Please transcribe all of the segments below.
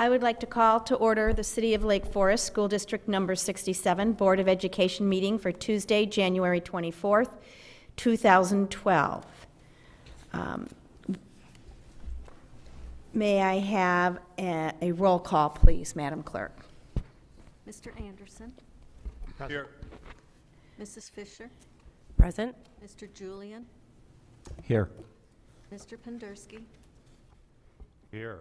I would like to call to order the City of Lake Forest School District Number 67 Board of Education meeting for Tuesday, January 24th, 2012. May I have a roll call, please, Madam Clerk? Mr. Andersen. Here. Mrs. Fisher. Present. Mr. Julian. Here. Mr. Pinderski. Here.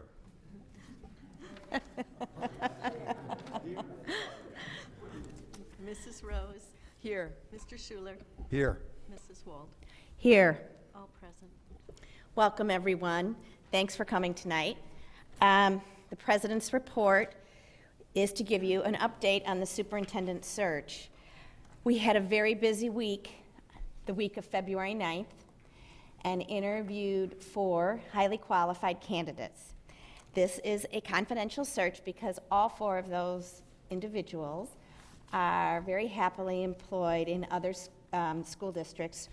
Mrs. Rose. Here. Mr. Schuler. Here. Mrs. Wald. Here. All present. Welcome, everyone. Thanks for coming tonight. The President's report is to give you an update on the superintendent search. We had a very busy week, the week of February 9th, and interviewed 4 highly qualified candidates. This is a confidential search because all 4 of those individuals are very happily employed in other school districts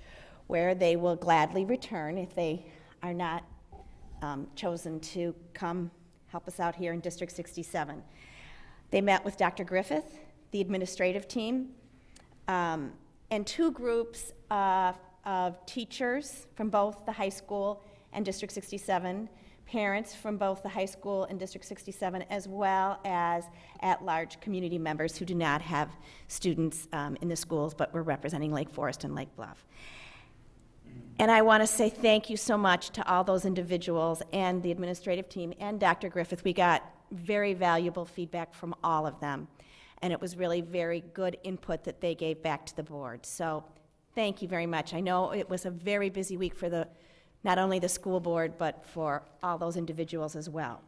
where they will gladly return if they are not chosen to come help us out here in District 67. They met with Dr. Griffith, the administrative team, and 2 groups of teachers from both the high school and District 67, parents from both the high school and District 67, as well as at-large community members who do not have students in the schools but were representing Lake Forest and Lake Bluff. And I want to say thank you so much to all those individuals and the administrative team and Dr. Griffith. We got very valuable feedback from all of them, and it was really very good input that they gave back to the board. So thank you very much. I know it was a very busy week for not only the school board, but for all those individuals as well.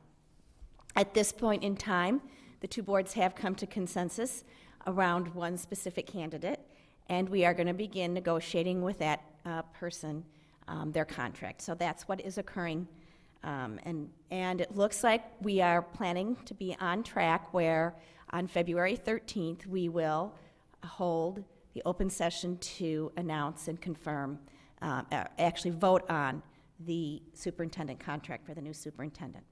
At this point in time, the 2 boards have come to consensus around one specific candidate, and we are going to begin negotiating with that person their contract. So that's what is occurring, and it looks like we are planning to be on track where on February 13th we will hold the open session to announce and confirm, actually vote on the superintendent contract for the new superintendent.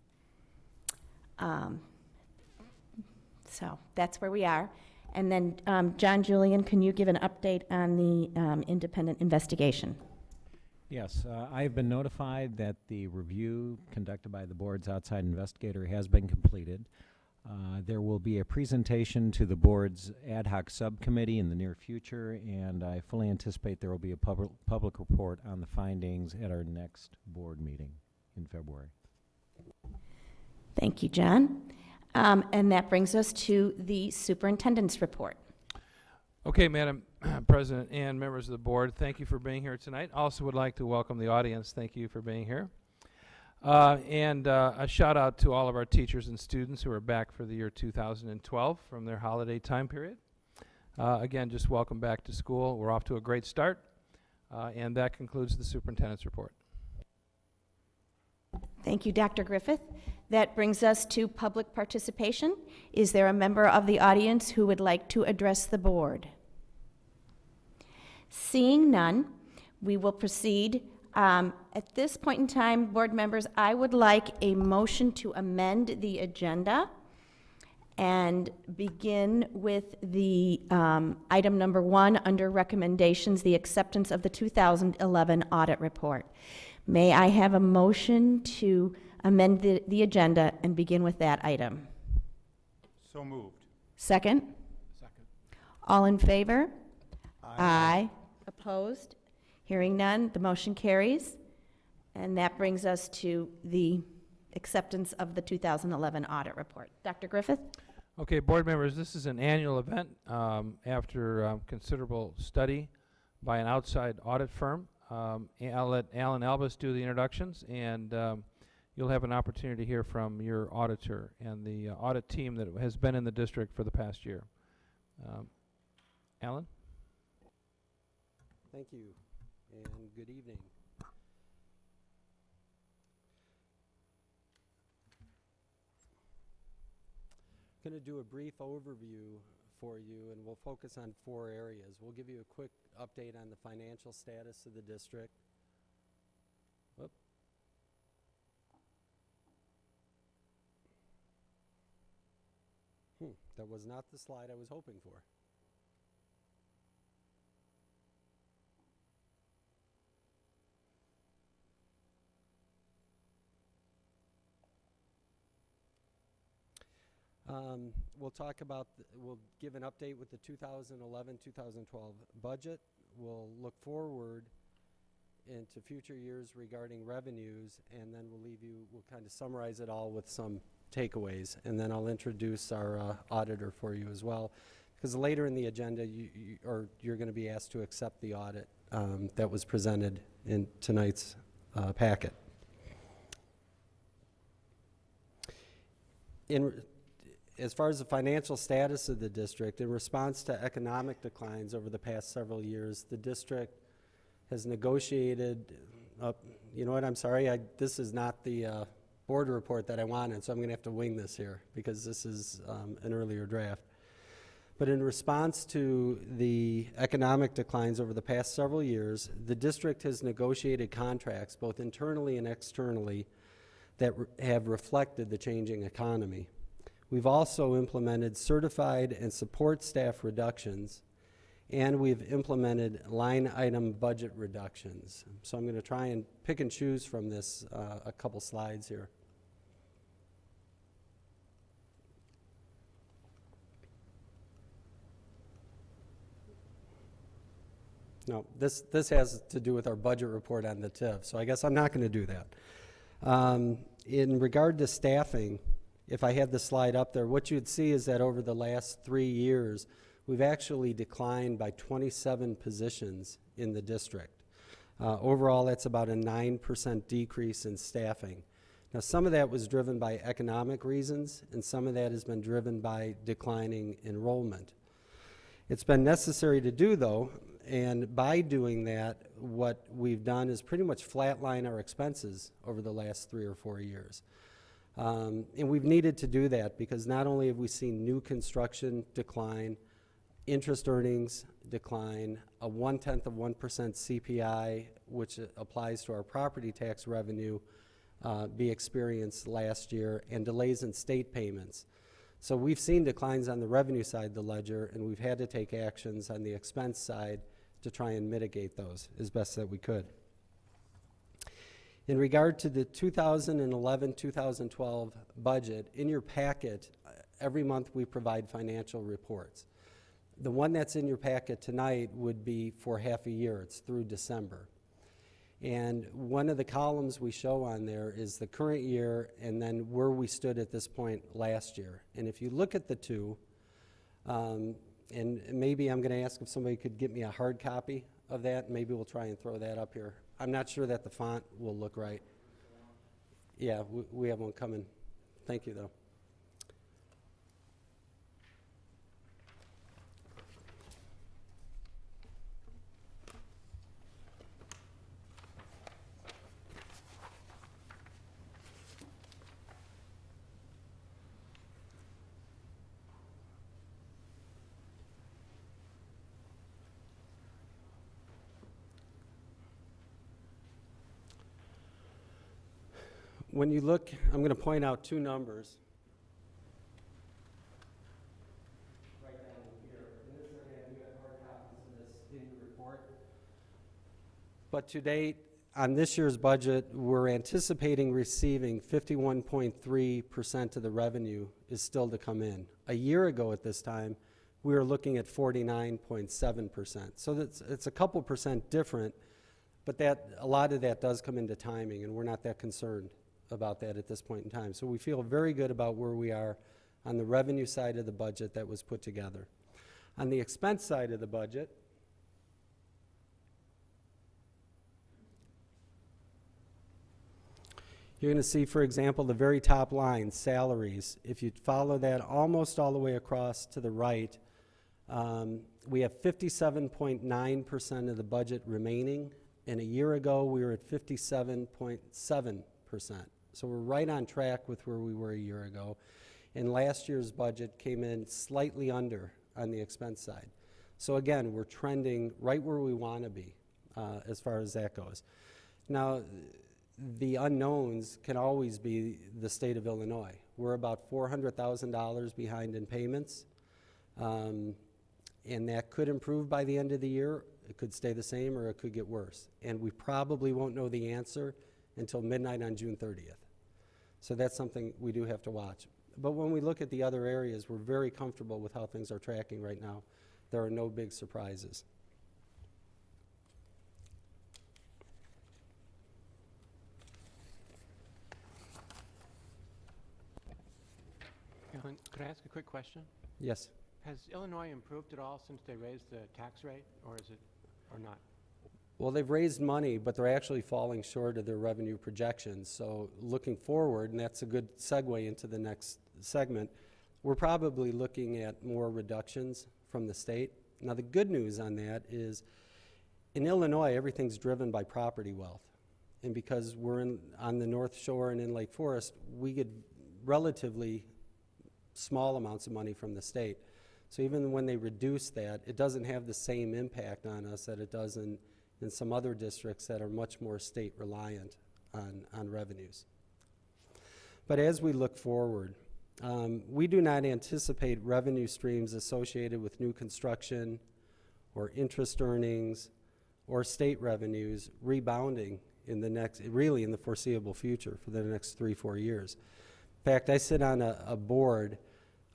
So that's where we are. And then, John Julian, can you give an update on the independent investigation? Yes, I have been notified that the review conducted by the board's outside investigator has been completed. There will be a presentation to the board's ad hoc subcommittee in the near future, and I fully anticipate there will be a public report on the findings at our next board meeting in February. Thank you, John. And that brings us to the superintendent's report. Okay, Madam President and members of the board, thank you for being here tonight. Also would like to welcome the audience. Thank you for being here. And a shout out to all of our teachers and students who are back for the year 2012 from their holiday time period. Again, just welcome back to school. We're off to a great start. And that concludes the superintendent's report. Thank you, Dr. Griffith. That brings us to public participation. Is there a member of the audience who would like to address the board? Seeing none, we will proceed. At this point in time, board members, I would like a motion to amend the agenda and begin with the item number 1 under recommendations, the acceptance of the 2011 audit report. May I have a motion to amend the agenda and begin with that item? So moved. Second? Second. All in favor? Aye. Opposed? Hearing none, the motion carries. And that brings us to the acceptance of the 2011 audit report. Dr. Griffith? Okay, board members, this is an annual event after considerable study by an outside audit firm. I'll let Alan Albus do the introductions, and you'll have an opportunity to hear from your auditor and the audit team that has been in the district for the past year. Alan? Thank you, and good evening. I'm going to do a brief overview for you, and we'll focus on 4 areas. We'll give you a quick update on the financial status of the district. Whoop. That was not the slide I was hoping for. We'll talk about, we'll give an update with the 2011-2012 budget. We'll look forward into future years regarding revenues, and then we'll kind of summarize it all with some takeaways. And then I'll introduce our auditor for you as well, because later in the agenda, you're going to be asked to accept the audit that was presented in tonight's packet. As far as the financial status of the district, in response to economic declines over the past several years, the district has negotiated, you know what, I'm sorry, this is not the board report that I wanted, so I'm going to have to wing this here because this is an earlier draft. But in response to the economic declines over the past several years, the district has negotiated contracts, both internally and externally, that have reflected the changing economy. We've also implemented certified and support staff reductions, and we've implemented line item budget reductions. So I'm going to try and pick and choose from this a couple slides here. No, this has to do with our budget report on the TIF, so I guess I'm not going to do that. In regard to staffing, if I had the slide up there, what you'd see is that over the last 3 years, we've actually declined by 27 positions in the district. Overall, that's about a 9% decrease in staffing. Now, some of that was driven by economic reasons, and some of that has been driven by declining enrollment. It's been necessary to do, though, and by doing that, what we've done is pretty much flatline our expenses over the last 3 or 4 years. And we've needed to do that because not only have we seen new construction decline, interest earnings decline, a 0.1% CPI, which applies to our property tax revenue, be experienced last year, and delays in state payments. So we've seen declines on the revenue side of the ledger, and we've had to take actions on the expense side to try and mitigate those as best that we could. In regard to the 2011-2012 budget, in your packet, every month we provide financial reports. The one that's in your packet tonight would be for half a year. It's through December. And one of the columns we show on there is the current year and then where we stood at this point last year. And if you look at the two, and maybe I'm going to ask if somebody could get me a hard copy of that. Maybe we'll try and throw that up here. I'm not sure that the font will look right. Yeah, we have one coming. Thank you, though. When you look, I'm going to point out two numbers. Right down here. And this, again, you have hard copies of this in your report. But to date, on this year's budget, we're anticipating receiving 51.3% of the revenue is still to come in. A year ago at this time, we were looking at 49.7%. So it's a couple percent different, but a lot of that does come into timing, and we're not that concerned about that at this point in time. So we feel very good about where we are on the revenue side of the budget that was put together. On the expense side of the budget, you're going to see, for example, the very top line, salaries. If you follow that almost all the way across to the right, we have 57.9% of the budget remaining, and a year ago we were at 57.7%. So we're right on track with where we were a year ago. And last year's budget came in slightly under on the expense side. So again, we're trending right where we want to be as far as that goes. Now, the unknowns can always be the state of Illinois. We're about $400,000 behind in payments. And that could improve by the end of the year. It could stay the same, or it could get worse. And we probably won't know the answer until midnight on June 30th. So that's something we do have to watch. But when we look at the other areas, we're very comfortable with how things are tracking right now. There are no big surprises. Alan, could I ask a quick question? Yes. Has Illinois improved at all since they raised the tax rate, or is it, or not? Well, they've raised money, but they're actually falling short of their revenue projections. So looking forward, and that's a good segue into the next segment, we're probably looking at more reductions from the state. Now, the good news on that is in Illinois, everything's driven by property wealth. And because we're on the North Shore and in Lake Forest, we get relatively small amounts of money from the state. So even when they reduce that, it doesn't have the same impact on us that it does in some other districts that are much more state reliant on revenues. But as we look forward, we do not anticipate revenue streams associated with new construction or interest earnings or state revenues rebounding in the foreseeable future for the next 3-4 years. In fact, I sit on a board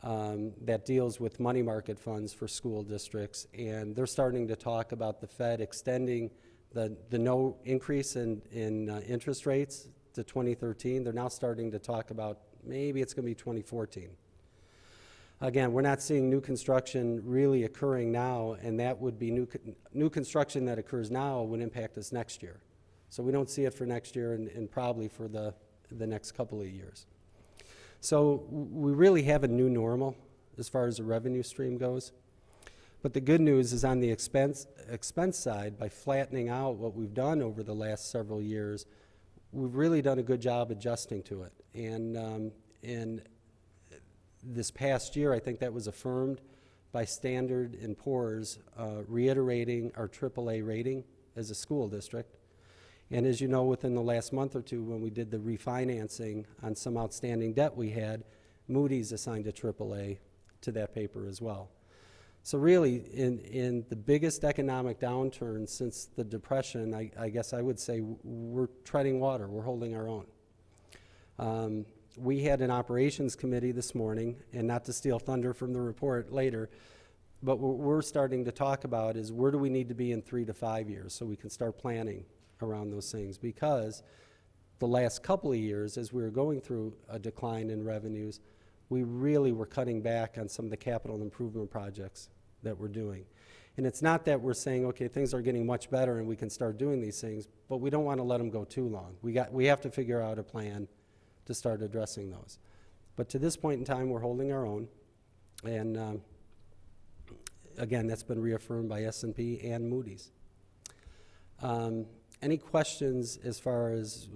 that deals with money market funds for school districts, and they're starting to talk about the Fed extending the no increase in interest rates to 2013. They're now starting to talk about maybe it's going to be 2014. Again, we're not seeing new construction really occurring now, and that would be new construction that occurs now would impact us next year. So we don't see it for next year and probably for the next couple of years. So we really have a new normal as far as the revenue stream goes. But the good news is on the expense side, by flattening out what we've done over the last several years, we've really done a good job adjusting to it. And this past year, I think that was affirmed by Standard & Poor's reiterating our AAA rating as a school district. And as you know, within the last month or two, when we did the refinancing on some outstanding debt we had, Moody's assigned a AAA to that paper as well. So really, in the biggest economic downturn since the Depression, I guess I would say we're treading water. We're holding our own. We had an operations committee this morning, and not to steal thunder from the report later, but what we're starting to talk about is where do we need to be in 3 to 5 years so we can start planning around those things, because the last couple of years, as we were going through a decline in revenues, we really were cutting back on some of the capital improvement projects that we're doing. And it's not that we're saying, okay, things are getting much better and we can start doing these things, but we don't want to let them go too long. We have to figure out a plan to start addressing those. But to this point in time, we're holding our own. And again, that's been reaffirmed by S&P and Moody's. Any questions as far as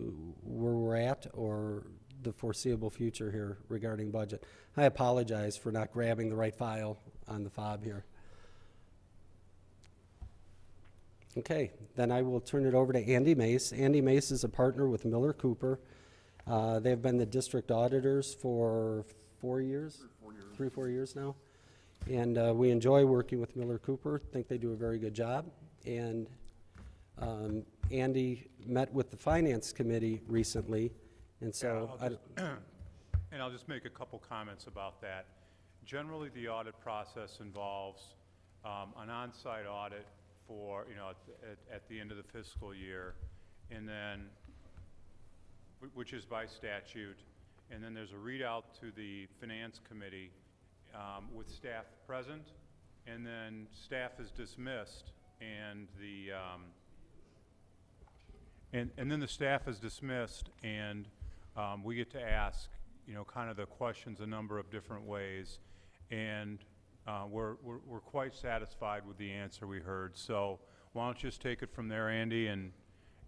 where we're at or the foreseeable future here regarding budget? I apologize for not grabbing the right file on the fob here. Okay, then I will turn it over to Andy Mace. Andy Mace is a partner with Miller Cooper. They've been the district auditors for 4 years? 3-4 years now. And we enjoy working with Miller Cooper, think they do a very good job. And Andy met with the Finance Committee recently, and so and I'll just make a couple comments about that. Generally, the audit process involves an on-site audit for, at the end of the fiscal year, and then, which is by statute, and then there's a readout to the Finance Committee with staff present, and then staff is dismissed, and and then the staff is dismissed, and we get to ask, kind of the questions a number of different ways, and we're quite satisfied with the answer we heard. So why don't you just take it from there, Andy, and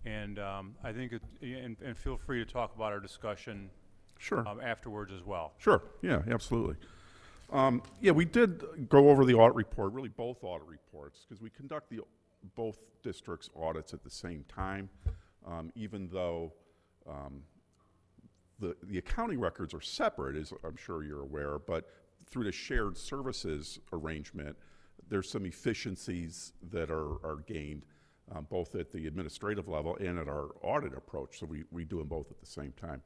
I think and feel free to talk about our discussion Sure. Afterwards as well. Sure, yeah, absolutely. Yeah, we did go over the audit report, really both audit reports, because we conduct both districts' audits at the same time, even though the accounting records are separate, as I'm sure you're aware, but through the shared services arrangement, there's some efficiencies that are gained both at the administrative level and at our audit approach, so we do them both at the same time.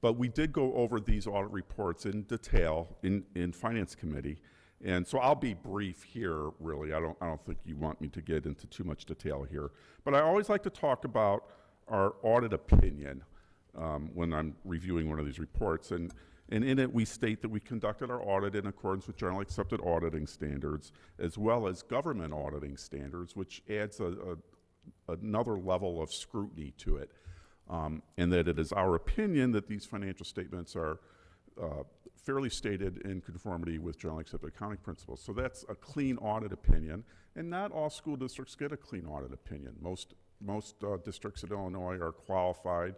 But we did go over these audit reports in detail in Finance Committee, and so I'll be brief here, really. I don't think you want me to get into too much detail here. But I always like to talk about our audit opinion when I'm reviewing one of these reports. And in it, we state that we conducted our audit in accordance with generally accepted auditing standards, as well as government auditing standards, which adds another level of scrutiny to it. And that it is our opinion that these financial statements are fairly stated in conformity with generally accepted accounting principles. So that's a clean audit opinion, and not all school districts get a clean audit opinion. Most districts in Illinois are qualified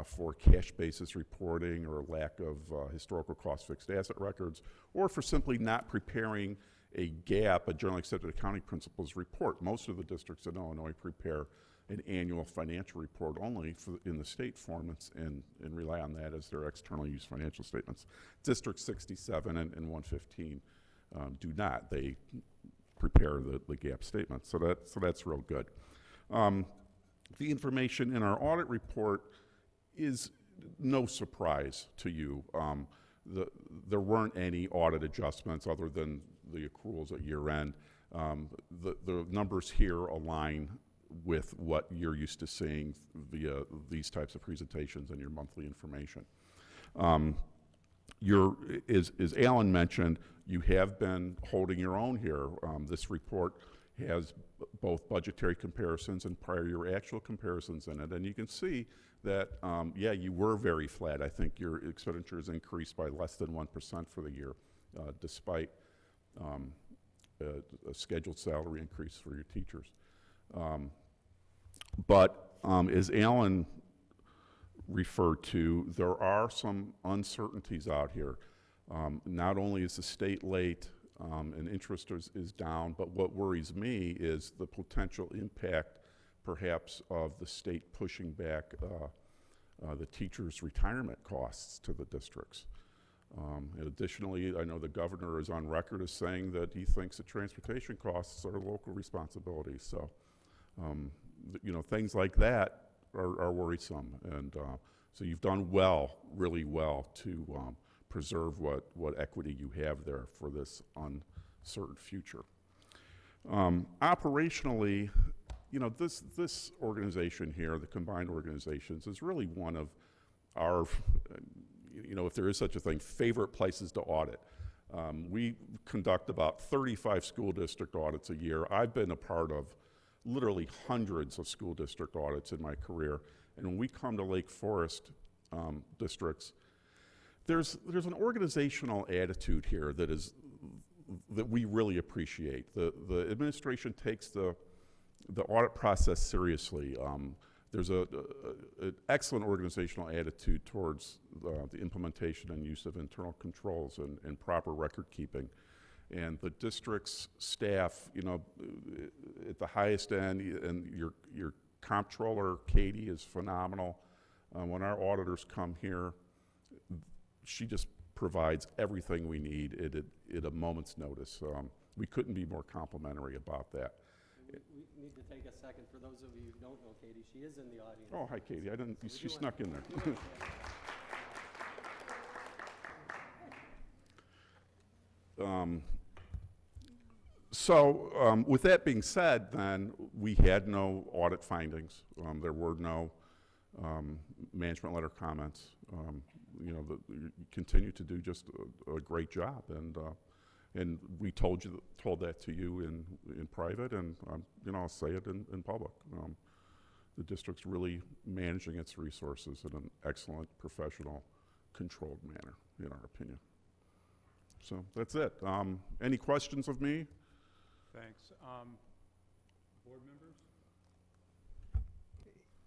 for cash basis reporting or lack of historical cost fixed asset records, or for simply not preparing a GAP, a generally accepted accounting principles report. Most of the districts in Illinois prepare an annual financial report only in the state form and rely on that as their external use financial statements. District 67 and 115 do not. They prepare the GAP statement, so that's real good. The information in our audit report is no surprise to you. There weren't any audit adjustments other than the accruals at year end. The numbers here align with what you're used to seeing via these types of presentations and your monthly information. As Alan mentioned, you have been holding your own here. This report has both budgetary comparisons and prior year actual comparisons in it, and you can see that, yeah, you were very flat. I think your expenditures increased by less than 1% for the year, despite a scheduled salary increase for your teachers. But as Alan referred to, there are some uncertainties out here. Not only is the state late and interest is down, but what worries me is the potential impact perhaps of the state pushing back the teachers' retirement costs to the districts. And additionally, I know the governor is on record as saying that he thinks that transportation costs are local responsibility. So, you know, things like that are worrisome. And so you've done well, really well, to preserve what equity you have there for this uncertain future. Operationally, you know, this organization here, the combined organizations, is really one of our, you know, if there is such a thing, favorite places to audit. We conduct about 35 school district audits a year. I've been a part of literally hundreds of school district audits in my career. And when we come to Lake Forest districts, there's an organizational attitude here that we really appreciate. The administration takes the audit process seriously. There's an excellent organizational attitude towards the implementation and use of internal controls and proper record keeping. And the district's staff, you know, at the highest end, and your comptroller, Katie, is phenomenal. When our auditors come here, she just provides everything we need at a moment's notice. We couldn't be more complimentary about that. We need to take a second. For those of you who don't know Katie, she is in the audience. Oh, hi, Katie. I didn't. She snuck in there. So with that being said, then, we had no audit findings. There were no management letter comments. You know, you continue to do just a great job, and we told that to you in private, and you know, I'll say it in public. The district's really managing its resources in an excellent, professional, controlled manner, in our opinion. So that's it. Any questions of me? Thanks. Board members?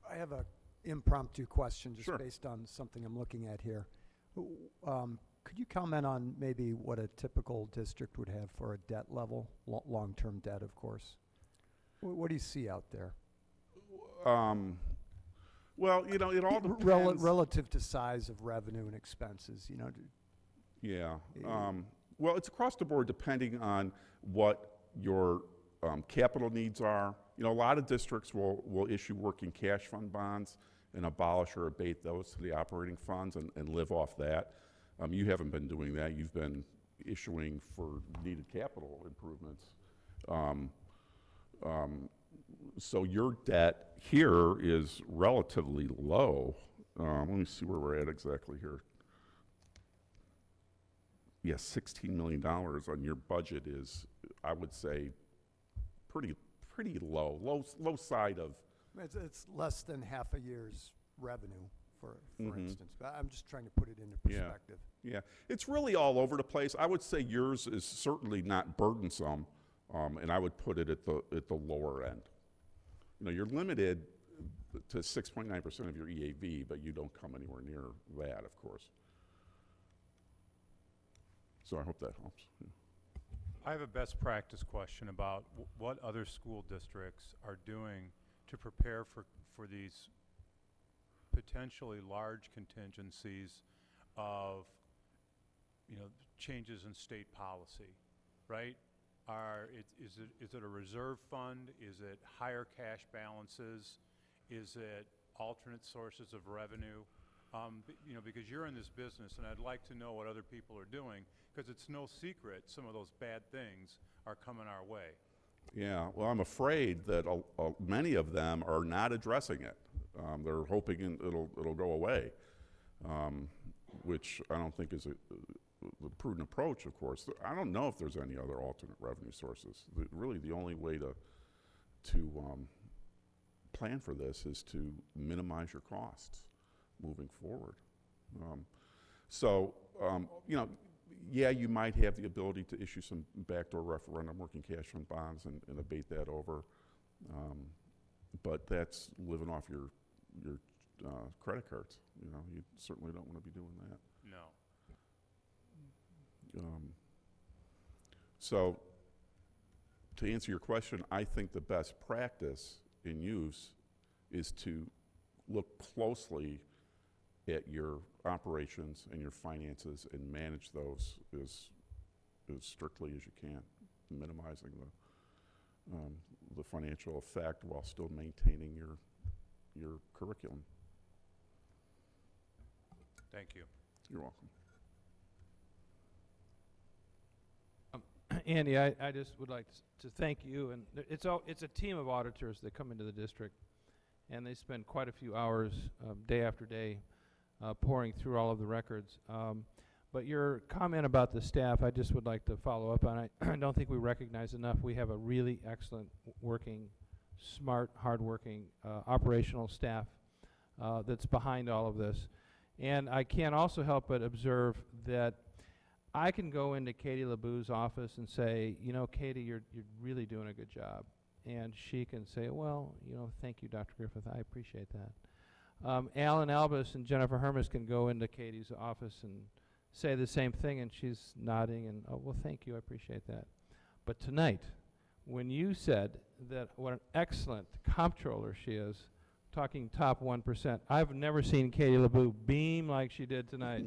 I have a impromptu question just Sure. based on something I'm looking at here. Could you comment on maybe what a typical district would have for a debt level, long-term debt, of course? What do you see out there? Well, it all depends. Relative to size of revenue and expenses, Yeah. Well, it's across the board depending on what your capital needs are. A lot of districts will issue working cash fund bonds and abolish or abate those to the operating funds and live off that. You haven't been doing that. You've been issuing for needed capital improvements. So your debt here is relatively low. Let me see where we're at exactly here. Yes, $16 million on your budget is, I would say, pretty low side of. It's less than half a year's revenue, for instance. But I'm just trying to put it into perspective. Yeah, it's really all over the place. I would say yours is certainly not burdensome, and I would put it at the lower end. You're limited to 6.9% of your EAV, but you don't come anywhere near that, of course. So I hope that helps. Yeah. I have a best practice question about what other school districts are doing to prepare for these potentially large contingencies of, changes in state policy, right? Is it a reserve fund? Is it higher cash balances? Is it alternate sources of revenue? Because you're in this business, and I'd like to know what other people are doing, because it's no secret some of those bad things are coming our way. Yeah, well, I'm afraid that many of them are not addressing it. They're hoping it'll go away, which I don't think is a prudent approach, of course. I don't know if there's any other alternate revenue sources. Really, the only way to plan for this is to minimize your costs moving forward. Yeah, you might have the ability to issue some backdoor referendum working cash fund bonds and abate that over, but that's living off your credit cards. You certainly don't want to be doing that. No. So, to answer your question, I think the best practice in use is to look closely at your operations and your finances and manage those as strictly as you can, minimizing the financial effect while still maintaining your curriculum. Thank you. You're welcome. Andy, I just would like to thank you, and it's a team of auditors that come into the district, and they spend quite a few hours day after day pouring through all of the records. But your comment about the staff, I just would like to follow up on. I don't think we recognize enough. We have a really excellent working, smart, hardworking operational staff that's behind all of this. And I can't also help but observe that I can go into Katie LeBou's office and say, Katie, you're really doing a good job. And she can say, well, thank you, Dr. Griffith, I appreciate that. Alan Albus and Jennifer Hermes can go into Katie's office and say the same thing, and she's nodding and, oh, well, thank you, I appreciate that. But tonight, when you said that what an excellent comptroller she is, talking top 1%, I've never seen Katie LeBou beam like she did tonight.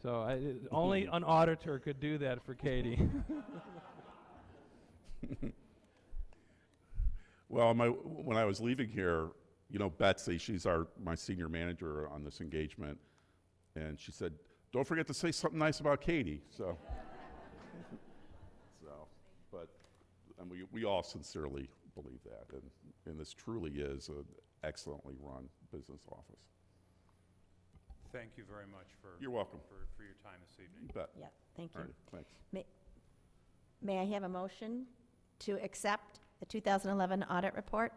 So only an auditor could do that for Katie. Well, when I was leaving here, Betsy, she's my senior manager on this engagement, and she said, don't forget to say something nice about Katie. But we all sincerely believe that, and this truly is an excellently run business office. Thank you very much for You're welcome. For your time this evening. You bet. Yeah, thank you. All right, thanks. May I have a motion to accept the 2011 audit report?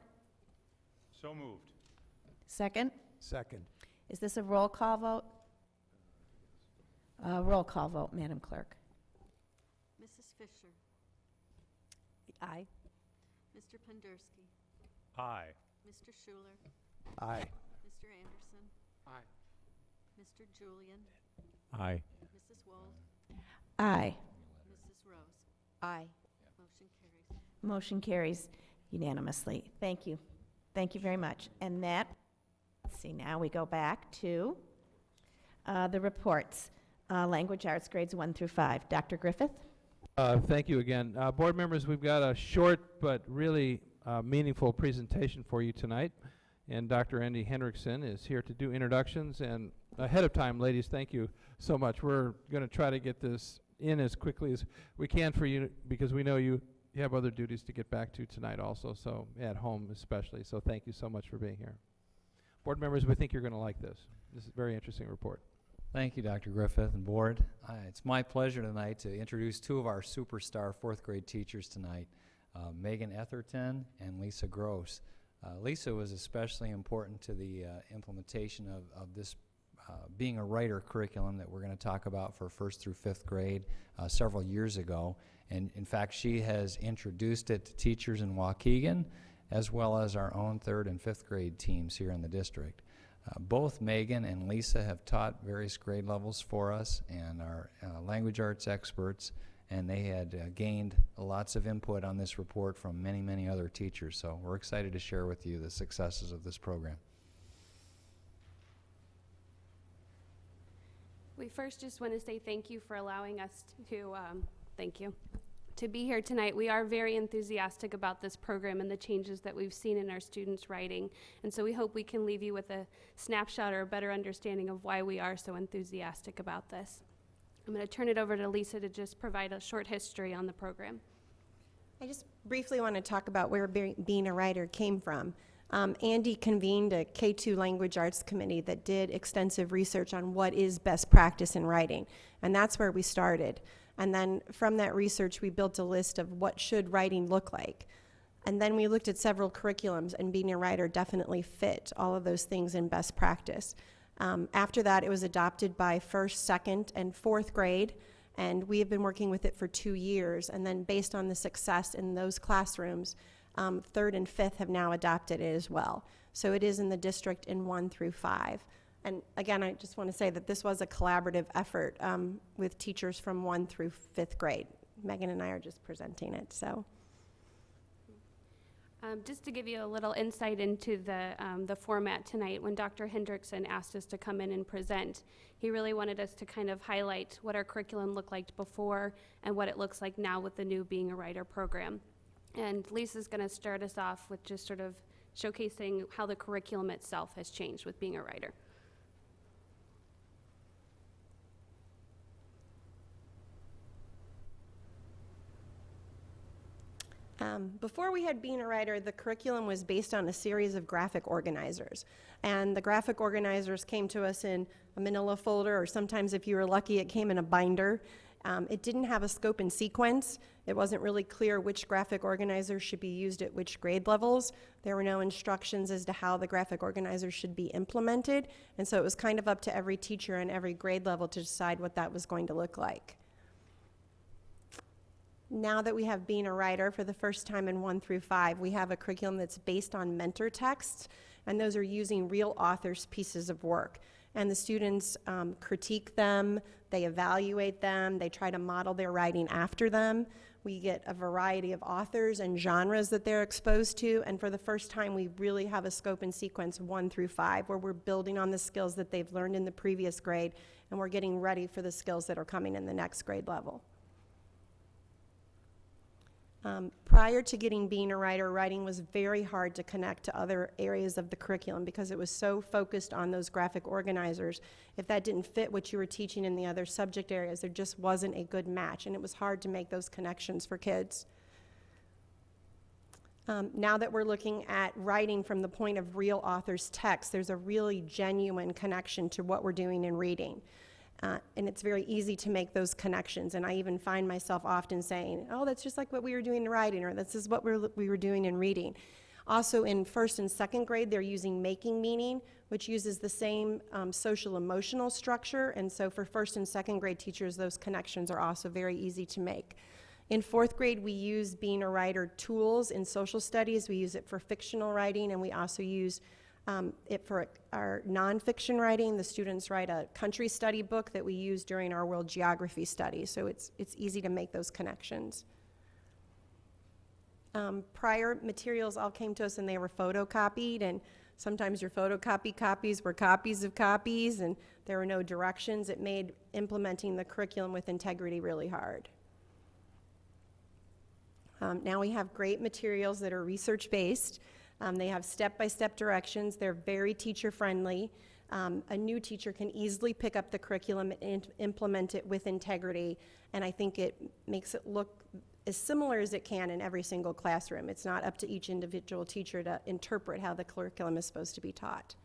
So moved. Second? Second. Is this a roll call vote? Roll call vote, Madam Clerk. Mrs. Fisher, Aye. Mr. Pinderski, Aye. Mr. Schuler, Aye. Mr. Andersen, Aye. Mr. Julian, Aye. Mrs. Wold, Aye. Mrs. Rose. Aye. Motion carries. Motion carries unanimously. Thank you. Thank you very much. And that Let's see, now we go back to the reports. Language arts grades 1 through 5. Dr. Griffith? Thank you again. Board members, we've got a short but really meaningful presentation for you tonight. And Dr. Andy Hendrickson is here to do introductions. And ahead of time, ladies, thank you so much. We're going to try to get this in as quickly as we can for you, because we know you have other duties to get back to tonight also, so at home especially. So thank you so much for being here. Board members, we think you're going to like this. This is a very interesting report. Thank you, Dr. Griffith and board. It's my pleasure tonight to introduce two of our superstar fourth grade teachers tonight, Megan Etherton and Lisa Gross. Lisa was especially important to the implementation of this being a writer curriculum that we're going to talk about for first through fifth grade several years ago. And in fact, she has introduced it to teachers in Waukegan, as well as our own third and fifth grade teams here in the district. Both Megan and Lisa have taught various grade levels for us and are language arts experts, and they had gained lots of input on this report from many, many other teachers. So we're excited to share with you the successes of this program. We first just want to say thank you for allowing us to be here tonight. We are very enthusiastic about this program and the changes that we've seen in our students' writing. And so we hope we can leave you with a snapshot or a better understanding of why we are so enthusiastic about this. I'm going to turn it over to Lisa to just provide a short history on the program. I just briefly want to talk about where being a writer came from. Andy convened a K-2 language arts committee that did extensive research on what is best practice in writing, and that's where we started. And then from that research, we built a list of what should writing look like. And then we looked at several curriculums, and being a writer definitely fit all of those things in best practice. After that, it was adopted by first, second, and fourth grade, and we have been working with it for 2 years. And then based on the success in those classrooms, third and fifth have now adopted it as well. So it is in the district in 1 through 5. And again, I just want to say that this was a collaborative effort with teachers from 1 through 5th grade. Megan and I are just presenting it, so. Just to give you a little insight into the format tonight, when Dr. Hendrickson asked us to come in and present, he really wanted us to kind of highlight what our curriculum looked like before and what it looks like now with the new Being a Writer program. And Lisa's going to start us off with just sort of showcasing how the curriculum itself has changed with Being a Writer. Before we had Being a Writer, the curriculum was based on a series of graphic organizers. And the graphic organizers came to us in a manila folder, or sometimes if you were lucky, it came in a binder. It didn't have a scope and sequence. It wasn't really clear which graphic organizer should be used at which grade levels. There were no instructions as to how the graphic organizer should be implemented. And so it was kind of up to every teacher and every grade level to decide what that was going to look like. Now that we have Being a Writer for the first time in 1 through 5, we have a curriculum that's based on mentor texts, and those are using real authors' pieces of work. And the students critique them, they evaluate them, they try to model their writing after them. We get a variety of authors and genres that they're exposed to, and for the first time we really have a scope and sequence 1 through 5 where we're building on the skills that they've learned in the previous grade, and we're getting ready for the skills that are coming in the next grade level. Prior to getting Being a Writer, writing was very hard to connect to other areas of the curriculum because it was so focused on those graphic organizers. If that didn't fit what you were teaching in the other subject areas, there just wasn't a good match, and it was hard to make those connections for kids. Now that we're looking at writing from the point of real authors' text, there's a really genuine connection to what we're doing in reading. And it's very easy to make those connections. And I even find myself often saying, oh, that's just like what we were doing in writing, or this is what we were doing in reading. Also in 1st and 2nd grade, they're using making meaning, which uses the same social emotional structure. And so for 1st and 2nd grade teachers, those connections are also very easy to make. In 4th grade, we use Being a Writer tools in social studies. We use it for fictional writing, and we also use it for our nonfiction writing. The students write a country study book that we use during our world geography study, so it's easy to make those connections. Prior materials all came to us and they were photocopied, and sometimes your photocopy copies were copies of copies, and there were no directions. It made implementing the curriculum with integrity really hard. Now we have great materials that are research-based. They have step-by-step directions. They're very teacher-friendly. A new teacher can easily pick up the curriculum and implement it with integrity, and I think it makes it look as similar as it can in every single classroom. It's not up to each individual teacher to interpret how the curriculum is supposed to be taught.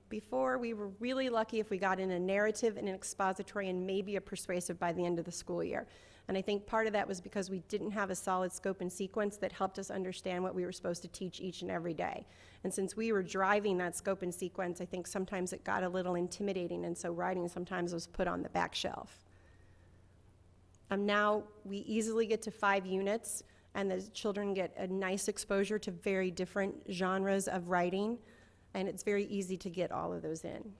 Before, we were really lucky if we got in a narrative and an expository and maybe a persuasive by the end of the school year. And I think part of that was because we didn't have a solid scope and sequence that helped us understand what we were supposed to teach each and every day. And since we were driving that scope and sequence, I think sometimes it got a little intimidating, and so writing sometimes was put on the back shelf. Now we easily get to 5 units, and the children get a nice exposure to very different genres of writing, and it's very easy to get all of those in.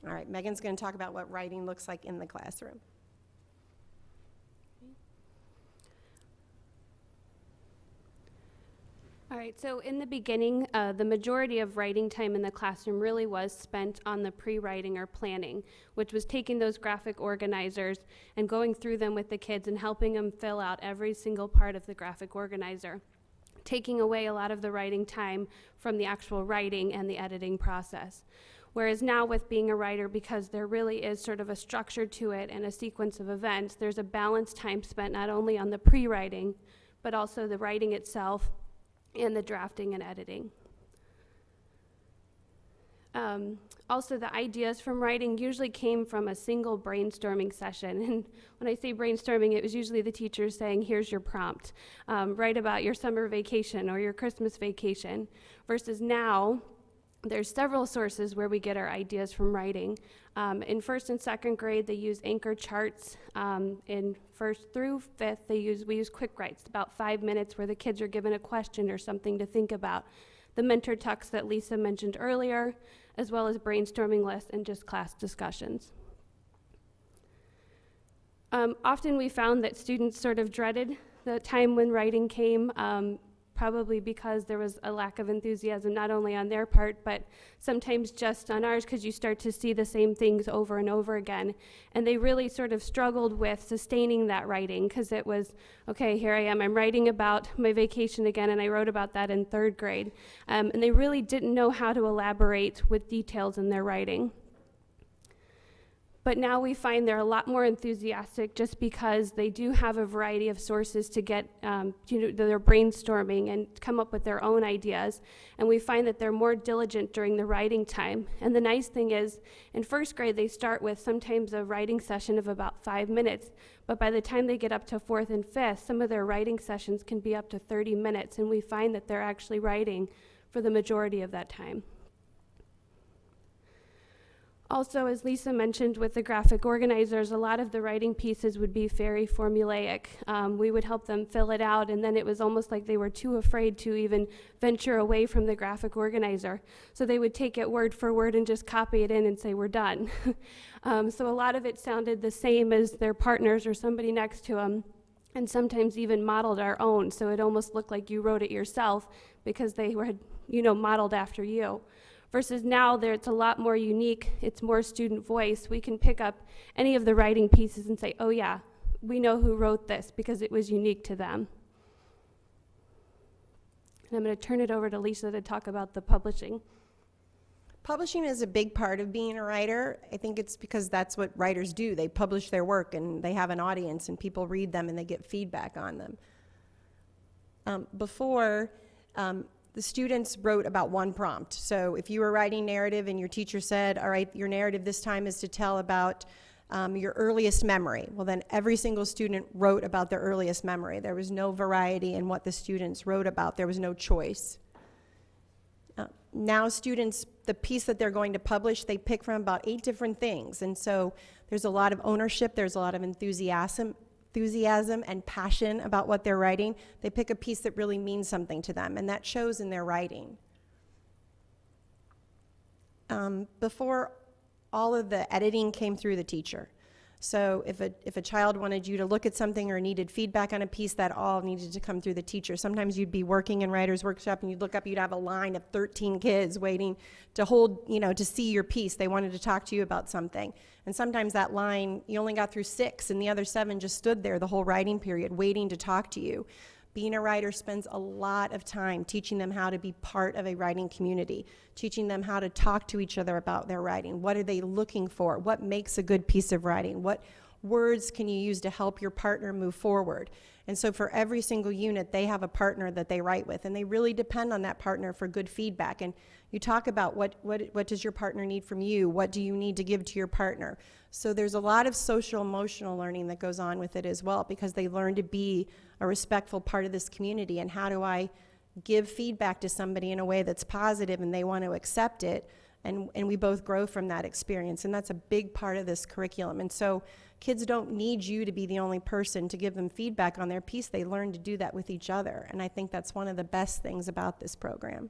All right, Megan's going to talk about what writing looks like in the classroom. All right, so in the beginning, the majority of writing time in the classroom really was spent on the pre-writing or planning, which was taking those graphic organizers and going through them with the kids and helping them fill out every single part of the graphic organizer, taking away a lot of the writing time from the actual writing and the editing process. Whereas now with being a writer, because there really is sort of a structure to it and a sequence of events, there's a balanced time spent not only on the pre-writing, but also the writing itself and the drafting and editing. Also, the ideas from writing usually came from a single brainstorming session. And when I say brainstorming, it was usually the teachers saying, here's your prompt. Write about your summer vacation or your Christmas vacation. Versus now, there's several sources where we get our ideas from writing. In 1st and 2nd grade, they use anchor charts. In 1st through 5th, we use quick writes, about 5 minutes, where the kids are given a question or something to think about. The mentor talks that Lisa mentioned earlier, as well as brainstorming lists and just class discussions. Often we found that students sort of dreaded the time when writing came, probably because there was a lack of enthusiasm, not only on their part, but sometimes just on ours, because you start to see the same things over and over again. And they really sort of struggled with sustaining that writing, because it was, okay, here I am, I'm writing about my vacation again, and I wrote about that in 3rd grade. And they really didn't know how to elaborate with details in their writing. But now we find they're a lot more enthusiastic just because they do have a variety of sources to get, they're brainstorming and come up with their own ideas. And we find that they're more diligent during the writing time. And the nice thing is, in 1st grade, they start with sometimes a writing session of about 5 minutes. But by the time they get up to 4th and 5th, some of their writing sessions can be up to 30 minutes. And we find that they're actually writing for the majority of that time. Also, as Lisa mentioned, with the graphic organizers, a lot of the writing pieces would be very formulaic. We would help them fill it out, and then it was almost like they were too afraid to even venture away from the graphic organizer. So they would take it word for word and just copy it in and say, we're done. So a lot of it sounded the same as their partners or somebody next to them, and sometimes even modeled our own. So it almost looked like you wrote it yourself because they were, modeled after you. Versus now, it's a lot more unique. It's more student voice. We can pick up any of the writing pieces and say, oh yeah, we know who wrote this because it was unique to them. And I'm going to turn it over to Lisa to talk about the publishing. Publishing is a big part of being a writer. I think it's because that's what writers do. They publish their work and they have an audience and people read them and they get feedback on them. Before, the students wrote about one prompt. So if you were writing narrative and your teacher said, all right, your narrative this time is to tell about your earliest memory. Well, then every single student wrote about their earliest memory. There was no variety in what the students wrote about. There was no choice. Now students, the piece that they're going to publish, they pick from about 8 different things. And so there's a lot of ownership, there's a lot of enthusiasm and passion about what they're writing. They pick a piece that really means something to them, and that shows in their writing. Before, all of the editing came through the teacher. So if a child wanted you to look at something or needed feedback on a piece, that all needed to come through the teacher. Sometimes you'd be working in writer's workshop and you'd look up, you'd have a line of 13 kids waiting to hold, to see your piece. They wanted to talk to you about something. And sometimes that line, you only got through 6 and the other 7 just stood there the whole writing period waiting to talk to you. Being a writer spends a lot of time teaching them how to be part of a writing community, teaching them how to talk to each other about their writing. What are they looking for? What makes a good piece of writing? What words can you use to help your partner move forward? And so for every single unit, they have a partner that they write with, and they really depend on that partner for good feedback. And you talk about what does your partner need from you? What do you need to give to your partner? So there's a lot of social emotional learning that goes on with it as well, because they learn to be a respectful part of this community. And how do I give feedback to somebody in a way that's positive and they want to accept it? And we both grow from that experience, and that's a big part of this curriculum. And so kids don't need you to be the only person to give them feedback on their piece. They learn to do that with each other, and I think that's one of the best things about this program.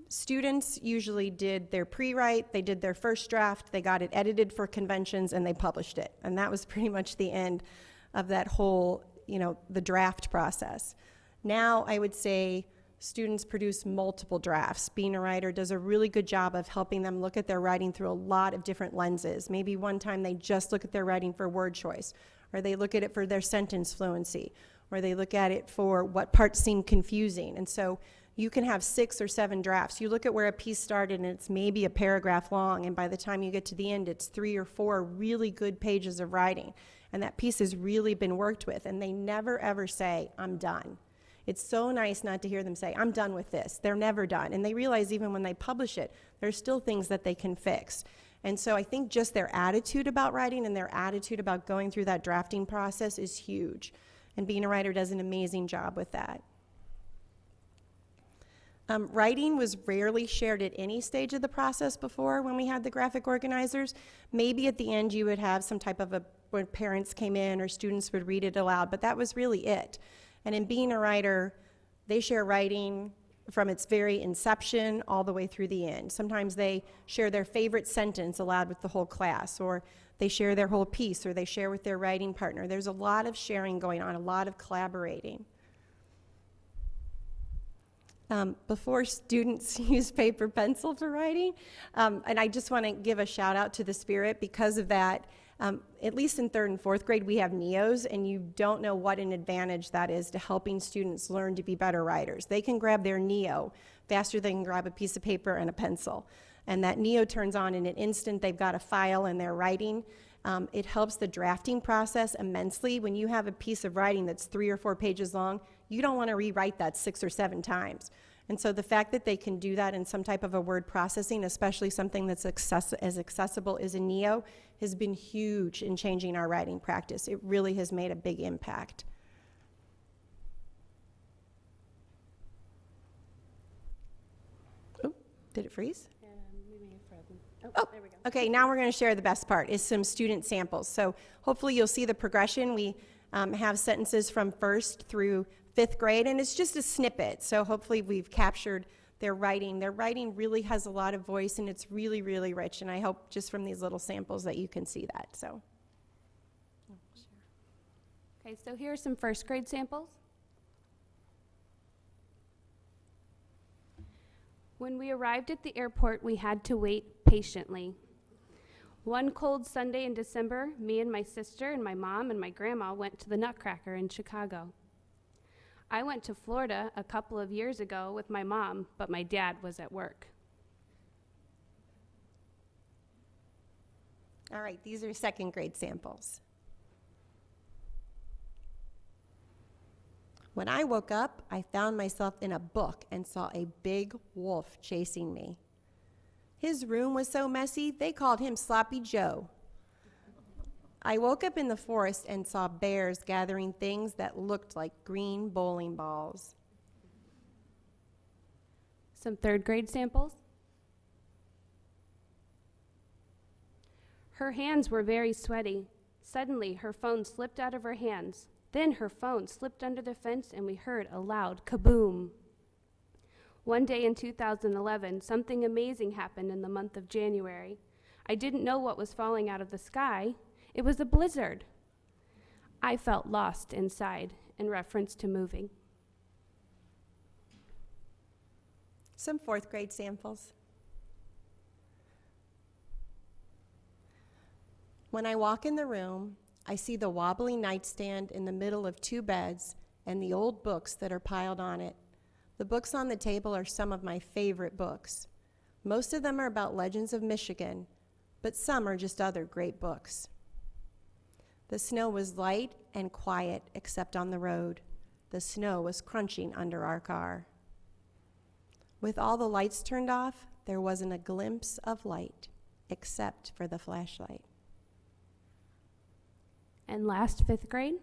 Students usually did their pre-write, they did their first draft, they got it edited for conventions, and they published it. And that was pretty much the end of that whole, the draft process. Now I would say students produce multiple drafts. Being a writer does a really good job of helping them look at their writing through a lot of different lenses. Maybe one time they just look at their writing for word choice, or they look at it for their sentence fluency, or they look at it for what parts seem confusing. And so you can have 6 or 7 drafts. You look at where a piece started and it's maybe a paragraph long, and by the time you get to the end, it's 3 or 4 really good pages of writing. And that piece has really been worked with, and they never ever say, I'm done. It's so nice not to hear them say, I'm done with this. They're never done. And they realize even when they publish it, there's still things that they can fix. And so I think just their attitude about writing and their attitude about going through that drafting process is huge. And Being a Writer does an amazing job with that. Writing was rarely shared at any stage of the process before when we had the graphic organizers. Maybe at the end you would have some type of when parents came in or students would read it aloud, but that was really it. And in Being a Writer, they share writing from its very inception all the way through the end. Sometimes they share their favorite sentence aloud with the whole class, or they share their whole piece, or they share with their writing partner. There's a lot of sharing going on, a lot of collaborating. Before students use paper pencil for writing, and I just want to give a shout out to the Spirit because of that. At least in 3rd and 4th grade, we have NEOs, and you don't know what an advantage that is to helping students learn to be better writers. They can grab their NEO faster than they can grab a piece of paper and a pencil. And that NEO turns on in an instant. They've got a file in their writing. It helps the drafting process immensely. When you have a piece of writing that's 3 or 4 pages long, you don't want to rewrite that 6 or 7 times. And so the fact that they can do that in some type of a word processing, especially something that's as accessible as a NEO, has been huge in changing our writing practice. It really has made a big impact. Oh, did it freeze? Oh, there we go. Okay, now we're going to share the best part, is some student samples. So hopefully you'll see the progression. We have sentences from 1st through 5th grade, and it's just a snippet. So hopefully we've captured their writing. Their writing really has a lot of voice, and it's really, really rich. And I hope just from these little samples that you can see that. So. Okay, so here are some 1st grade samples. When we arrived at the airport, we had to wait patiently. One cold Sunday in December, me and my sister and my mom and my grandma went to the Nutcracker in Chicago. I went to Florida a couple of years ago with my mom, but my dad was at work. All right, these are 2nd grade samples. When I woke up, I found myself in a book and saw a big wolf chasing me. His room was so messy, they called him Sloppy Joe. I woke up in the forest and saw bears gathering things that looked like green bowling balls. Some 3rd grade samples. Her hands were very sweaty. Suddenly, her phone slipped out of her hands. Then her phone slipped under the fence and we heard a loud kaboom. One day in 2011, something amazing happened in the month of January. I didn't know what was falling out of the sky. It was a blizzard. I felt lost inside, in reference to moving. Some fourth grade samples. When I walk in the room, I see the wobbly nightstand in the middle of 2 beds and the old books that are piled on it. The books on the table are some of my favorite books. Most of them are about Legends of Michigan, but some are just other great books. The snow was light and quiet except on the road. The snow was crunching under our car. With all the lights turned off, there wasn't a glimpse of light except for the flashlight. And last 5th grade,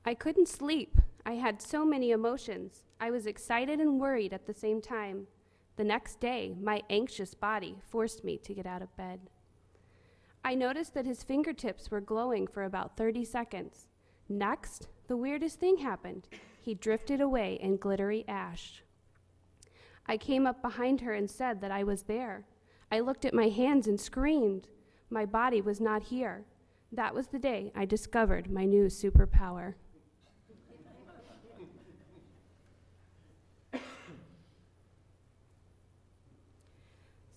I couldn't sleep. I had so many emotions. I was excited and worried at the same time. The next day, my anxious body forced me to get out of bed. I noticed that his fingertips were glowing for about 30 seconds. Next, the weirdest thing happened. He drifted away in glittery ash. I came up behind her and said that I was there. I looked at my hands and screamed. My body was not here. That was the day I discovered my new superpower.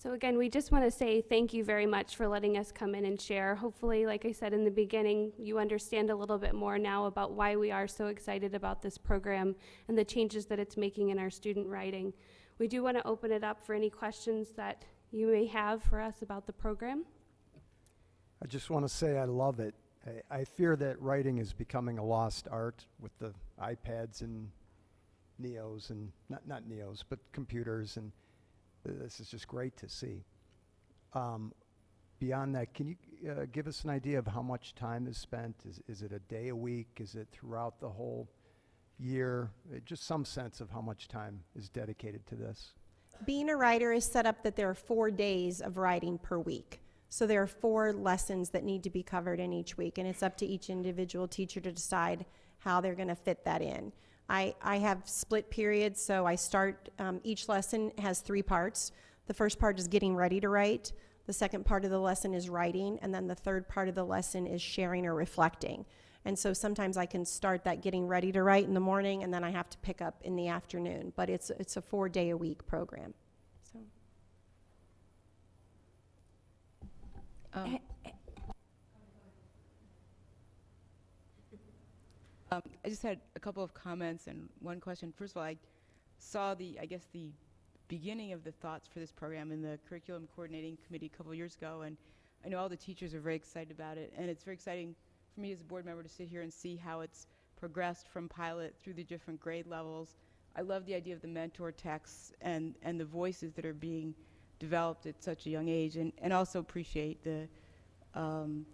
So again, we just want to say thank you very much for letting us come in and share. Hopefully, like I said in the beginning, you understand a little bit more now about why we are so excited about this program and the changes that it's making in our student writing. We do want to open it up for any questions that you may have for us about the program. I just want to say I love it. I fear that writing is becoming a lost art with the iPads and Neos and not Neos, but computers, and this is just great to see. Beyond that, can you give us an idea of how much time is spent? Is it a day a week? Is it throughout the whole year? Just some sense of how much time is dedicated to this. Being a writer is set up that there are 4 days of writing per week. So there are 4 lessons that need to be covered in each week, and it's up to each individual teacher to decide how they're going to fit that in. I have split periods, so I start, each lesson has 3 parts. The first part is getting ready to write. The second part of the lesson is writing, and then the third part of the lesson is sharing or reflecting. And so sometimes I can start that getting ready to write in the morning, and then I have to pick up in the afternoon. But it's a 4-day-a-week program. So. I just had a couple of comments and one question. First of all, I saw the beginning of the thoughts for this program in the Curriculum Coordinating Committee a couple years ago, and I know all the teachers are very excited about it, and it's very exciting for me as a board member to sit here and see how it's progressed from pilot through the different grade levels. I love the idea of the mentor texts and the voices that are being developed at such a young age, and also appreciate the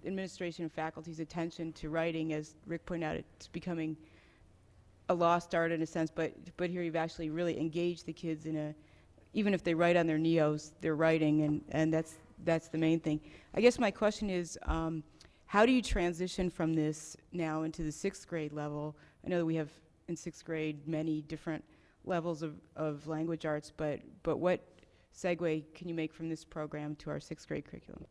administration and faculty's attention to writing. As Rick pointed out, it's becoming a lost art in a sense, but here you've actually really engaged the kids in even if they write on their Neos, they're writing, and that's the main thing. I guess my question is, how do you transition from this now into the 6th grade level? I know that we have in 6th grade many different levels of language arts, but what segue can you make from this program to our 6th grade curriculum?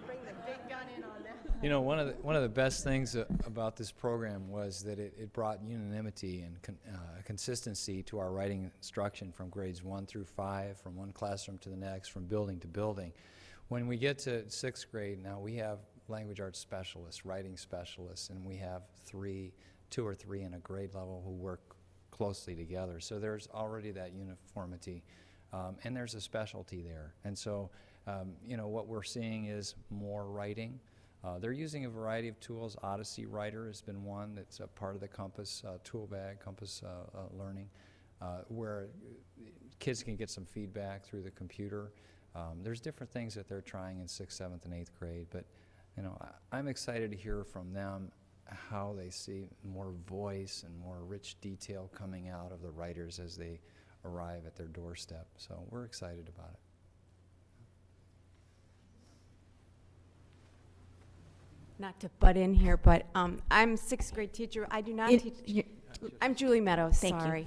Bring the big gun in on that. You know, one of the best things about this program was that it brought unanimity and consistency to our writing instruction from grades 1 through 5, from one classroom to the next, from building to building. When we get to 6th grade, now we have language arts specialists, writing specialists, and we have 2 or 3 in a grade level who work closely together. So there's already that uniformity, and there's a specialty there. And so, you know, what we're seeing is more writing. They're using a variety of tools. Odyssey Writer has been one that's a part of the Compass tool bag, Compass learning, where kids can get some feedback through the computer. There's different things that they're trying in 6th, 7th, and 8th grade, but you know, I'm excited to hear from them how they see more voice and more rich detail coming out of the writers as they arrive at their doorstep. So we're excited about it. Not to butt in here, but I'm 6th grade teacher. I do not teach. I'm Julie Meadows. Thank you. Sorry.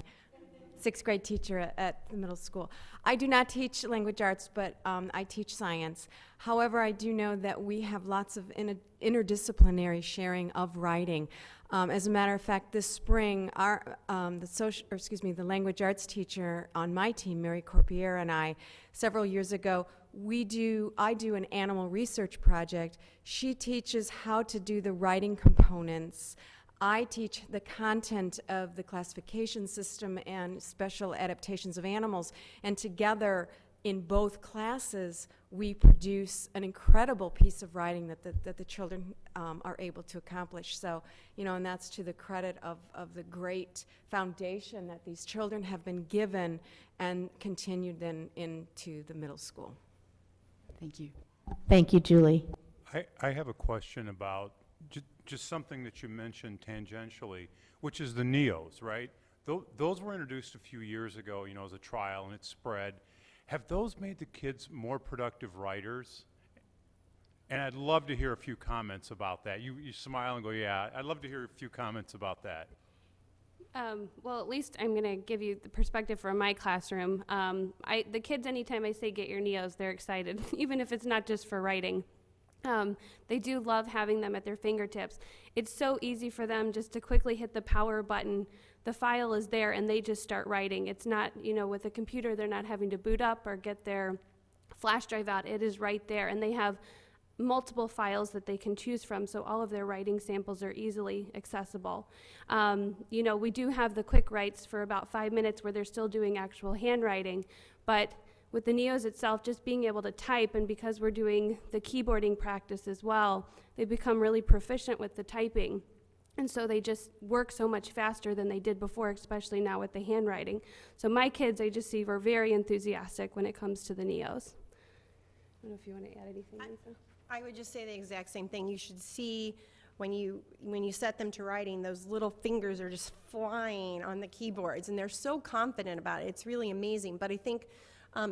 sixth grade teacher at the middle school. I do not teach language arts, but I teach science. However, I do know that we have lots of interdisciplinary sharing of writing. As a matter of fact, this spring, the language arts teacher on my team, Mary Corpier, and I, several years ago, I do an animal research project. She teaches how to do the writing components. I teach the content of the classification system and special adaptations of animals, and together in both classes we produce an incredible piece of writing that the children are able to accomplish. So, and that's to the credit of the great foundation that these children have been given and continued then into the middle school. Thank you. Thank you, Julie. I have a question about just something that you mentioned tangentially, which is the NEOs, right? Those were introduced a few years ago, as a trial, and it spread. Have those made the kids more productive writers? And I'd love to hear a few comments about that. You smile and go, yeah, I'd love to hear a few comments about that. Well, at least I'm going to give you the perspective from my classroom. The kids, anytime I say get your NEOs, they're excited, even if it's not just for writing. They do love having them at their fingertips. It's so easy for them just to quickly hit the power button. The file is there and they just start writing. It's not, with a computer, they're not having to boot up or get their flash drive out. It is right there, and they have multiple files that they can choose from, so all of their writing samples are easily accessible. We do have the quick writes for about 5 minutes where they're still doing actual handwriting, but with the NEOs itself, just being able to type, and because we're doing the keyboarding practice as well, they become really proficient with the typing. And so they just work so much faster than they did before, especially now with the handwriting. So my kids, I just see, were very enthusiastic when it comes to the NEOs. I don't know if you want to add anything, Lisa. I would just say the exact same thing. You should see when you set them to writing, those little fingers are just flying on the keyboards, and they're so confident about it. It's really amazing. But I think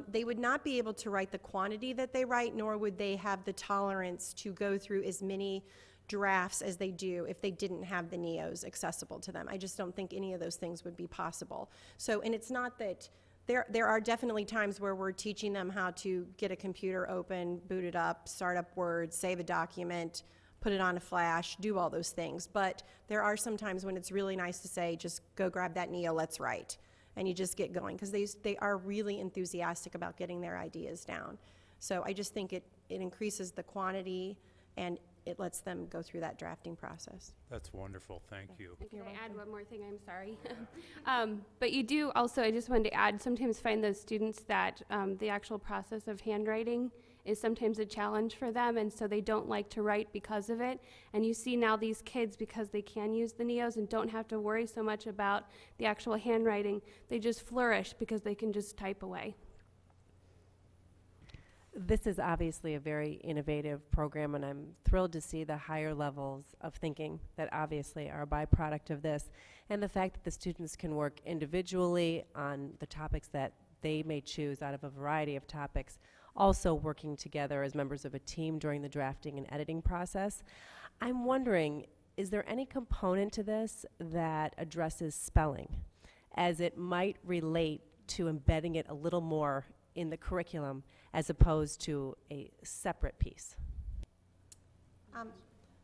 they would not be able to write the quantity that they write, nor would they have the tolerance to go through as many drafts as they do if they didn't have the NEOs accessible to them. I just don't think any of those things would be possible. So, and it's not that there are definitely times where we're teaching them how to get a computer open, boot it up, start up Word, save a document, put it on a flash, do all those things. But there are some times when it's really nice to say, just go grab that NEO, let's write. And you just get going, because they are really enthusiastic about getting their ideas down. So I just think it increases the quantity, and it lets them go through that drafting process. That's wonderful. Thank you. Can I add one more thing? I'm sorry. But you do also, I just wanted to add, sometimes find those students that the actual process of handwriting is sometimes a challenge for them, and so they don't like to write because of it. And you see now these kids, because they can use the NEOs and don't have to worry so much about the actual handwriting, they just flourish because they can just type away. This is obviously a very innovative program, and I'm thrilled to see the higher levels of thinking that obviously are a byproduct of this, and the fact that the students can work individually on the topics that they may choose out of a variety of topics, also working together as members of a team during the drafting and editing process. I'm wondering, is there any component to this that addresses spelling, as it might relate to embedding it a little more in the curriculum as opposed to a separate piece?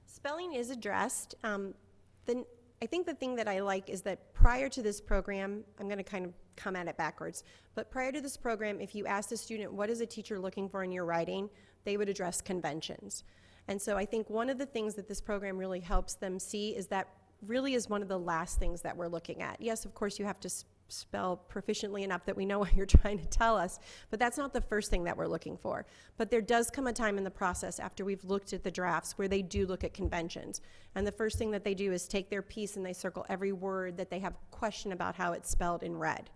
Spelling is addressed. I think the thing that I like is that prior to this program, I'm going to kind of come at it backwards, but prior to this program, if you asked a student, what is a teacher looking for in your writing, they would address conventions. And so I think one of the things that this program really helps them see is that really is one of the last things that we're looking at. Yes, of course, you have to spell proficiently enough that we know what you're trying to tell us, but that's not the first thing that we're looking for. But there does come a time in the process after we've looked at the drafts where they do look at conventions. And the first thing that they do is take their piece and they circle every word that they have a question about how it's spelled in red.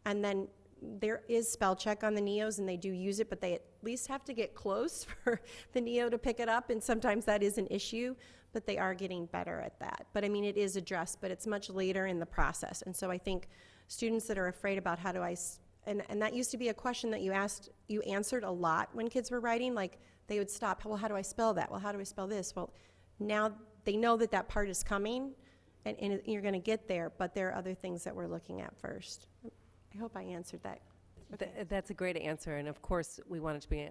And then there is spell check on the NEOs, and they do use it, but they at least have to get close for the NEO to pick it up, and sometimes that is an issue, but they are getting better at that. But I mean, it is addressed, but it's much later in the process. And so I think students that are afraid about how do I, and that used to be a question that you answered a lot when kids were writing, like they would stop, well, how do I spell that? Well, how do I spell this? Well, now they know that that part is coming, and you're going to get there, but there are other things that we're looking at first. I hope I answered that. That's a great answer, and of course, we want it to be,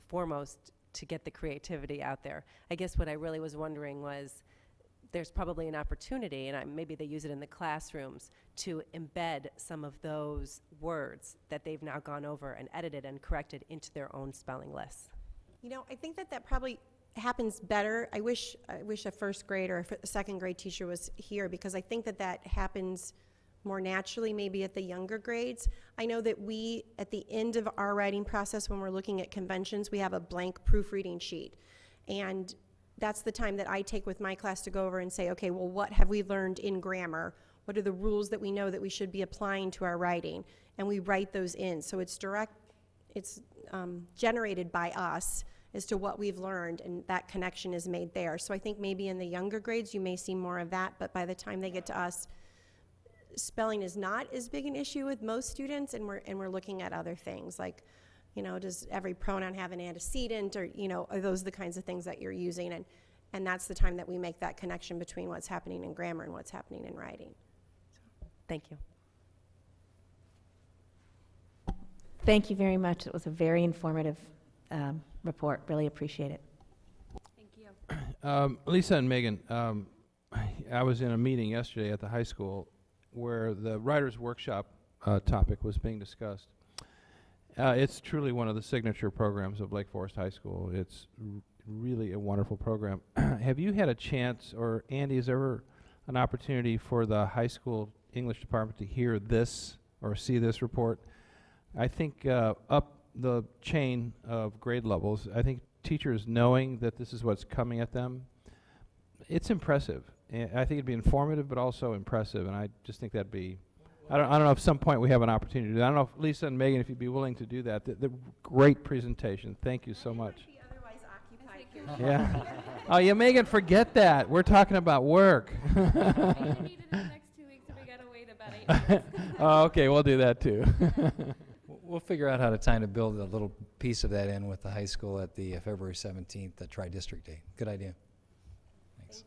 foremost to get the creativity out there. I guess what I really was wondering was, there's probably an opportunity, and maybe they use it in the classrooms, to embed some of those words that they've now gone over and edited and corrected into their own spelling lists. I think that probably happens better. I wish a first grade or a second grade teacher was here, because I think that happens more naturally maybe at the younger grades. I know that we, at the end of our writing process, when we're looking at conventions, we have a blank proofreading sheet. And that's the time that I take with my class to go over and say, okay, well, what have we learned in grammar? What are the rules that we know that we should be applying to our writing? And we write those in. So it's generated by us as to what we've learned, and that connection is made there. So I think maybe in the younger grades you may see more of that, but by the time they get to us, spelling is not as big an issue with most students, and we're looking at other things like, does every pronoun have an antecedent, or are those the kinds of things that you're using, and that's the time that we make that connection between what's happening in grammar and what's happening in writing. Thank you. Thank you very much. It was a very informative report. Really appreciate it. Thank you. Lisa and Megan, I was in a meeting yesterday at the high school where the Writers' Workshop topic was being discussed. It's truly one of the signature programs of Lake Forest High School. It's really a wonderful program. Have you had a chance, or Andy, is there ever an opportunity for the high school English department to hear this or see this report? I think up the chain of grade levels, I think teachers knowing that this is what's coming at them, it's impressive. And I think it'd be informative, but also impressive. And I just think that'd be, I don't know if some point we have an opportunity to do that. I don't know if Lisa and Megan, if you'd be willing to do that. The great presentation. Thank you so much. Yeah. Oh, yeah, Megan, forget that. We're talking about work. I need it in the next 2 weeks if we gotta wait about 8 months. Oh, okay, we'll do that too. We'll figure out how to build a little piece of that in with the high school at the February 17th Tri-District Day. Good idea. Thanks.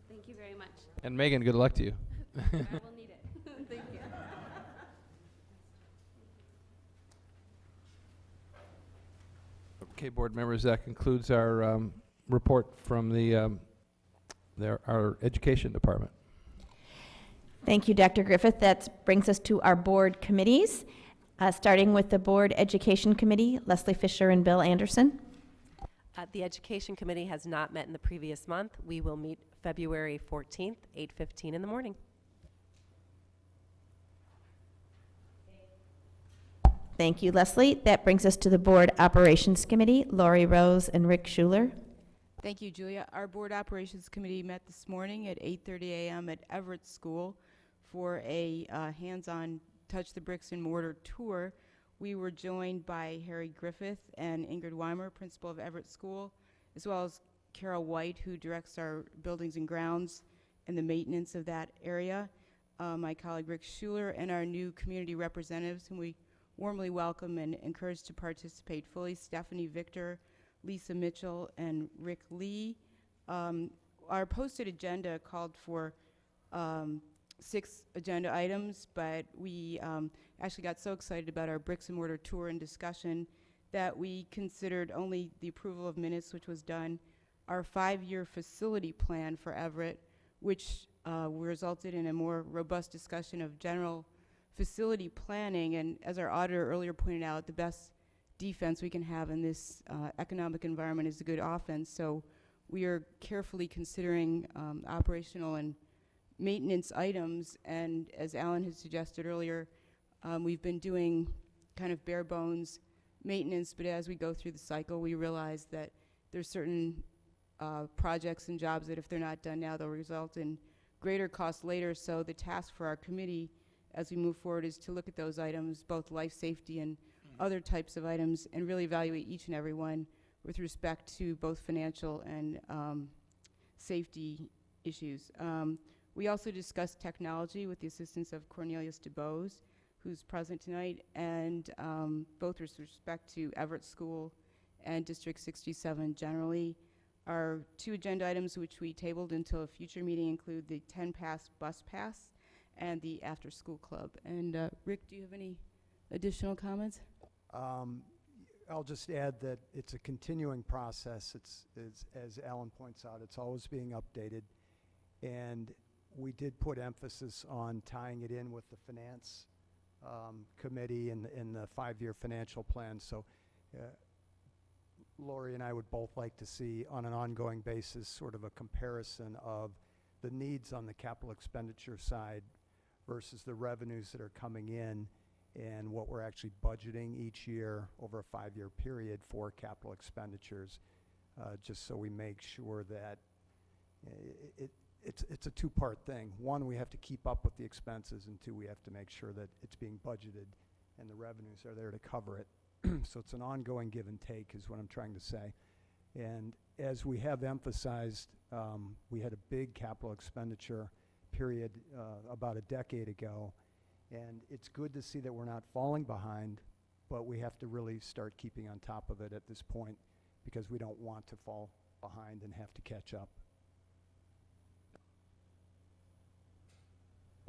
Thank you very much. And Megan, good luck to you. I will need it. Thank you. Okay, board members, that concludes our report from our education department. Thank you, Dr. Griffith. That brings us to our board committees, starting with the Board Education Committee, Lesley Fisher and Bill Andersen. The Education Committee has not met in the previous month. We will meet February 14th, 8:15 in the morning. Thank you, Lesley. That brings us to the Board Operations Committee, Laurie Rose and Rick Schuler. Thank you, Julia. Our Board Operations Committee met this morning at 8:30 a.m. at Everett School for a hands-on Touch the Bricks and Mortar tour. We were joined by Harry Griffith and Ingrid Weimer, principal of Everett School, as well as Carol White, who directs our buildings and grounds and the maintenance of that area, my colleague Rick Schuler, and our new community representatives, whom we warmly welcome and encourage to participate fully, Stephanie Victor, Lisa Mitchell, and Rick Lee. Our posted agenda called for 6 agenda items, but we actually got so excited about our bricks and mortar tour and discussion that we considered only the approval of minutes, which was done, our 5-year facility plan for Everett, which resulted in a more robust discussion of general facility planning. And as our auditor earlier pointed out, the best defense we can have in this economic environment is a good offense. So we are carefully considering operational and maintenance items, and as Alan had suggested earlier, we've been doing kind of bare bones maintenance, but as we go through the cycle, we realize that there's certain projects and jobs that if they're not done now, they'll result in greater costs later. So the task for our committee as we move forward is to look at those items, both life safety and other types of items, and really evaluate each and every one with respect to both financial and safety issues. We also discussed technology with the assistance of Cornelius DeBose, who's present tonight, and both with respect to Everett School and District 67 generally. Our 2 agenda items which we tabled until a future meeting include the 10 Pass bus pass and the after-school club. And Rick, do you have any additional comments? I'll just add that it's a continuing process. It's, as Alan points out, it's always being updated. And we did put emphasis on tying it in with the finance committee and the 5-year financial plan. So Laurie and I would both like to see on an ongoing basis sort of a comparison of the needs on the capital expenditure side versus the revenues that are coming in and what we're actually budgeting each year over a 5-year period for capital expenditures, just so we make sure that it's a two-part thing. One, we have to keep up with the expenses, and two, we have to make sure that it's being budgeted and the revenues are there to cover it. So it's an ongoing give and take is what I'm trying to say. And as we have emphasized, we had a big capital expenditure period about a decade ago. And it's good to see that we're not falling behind, but we have to really start keeping on top of it at this point because we don't want to fall behind and have to catch up.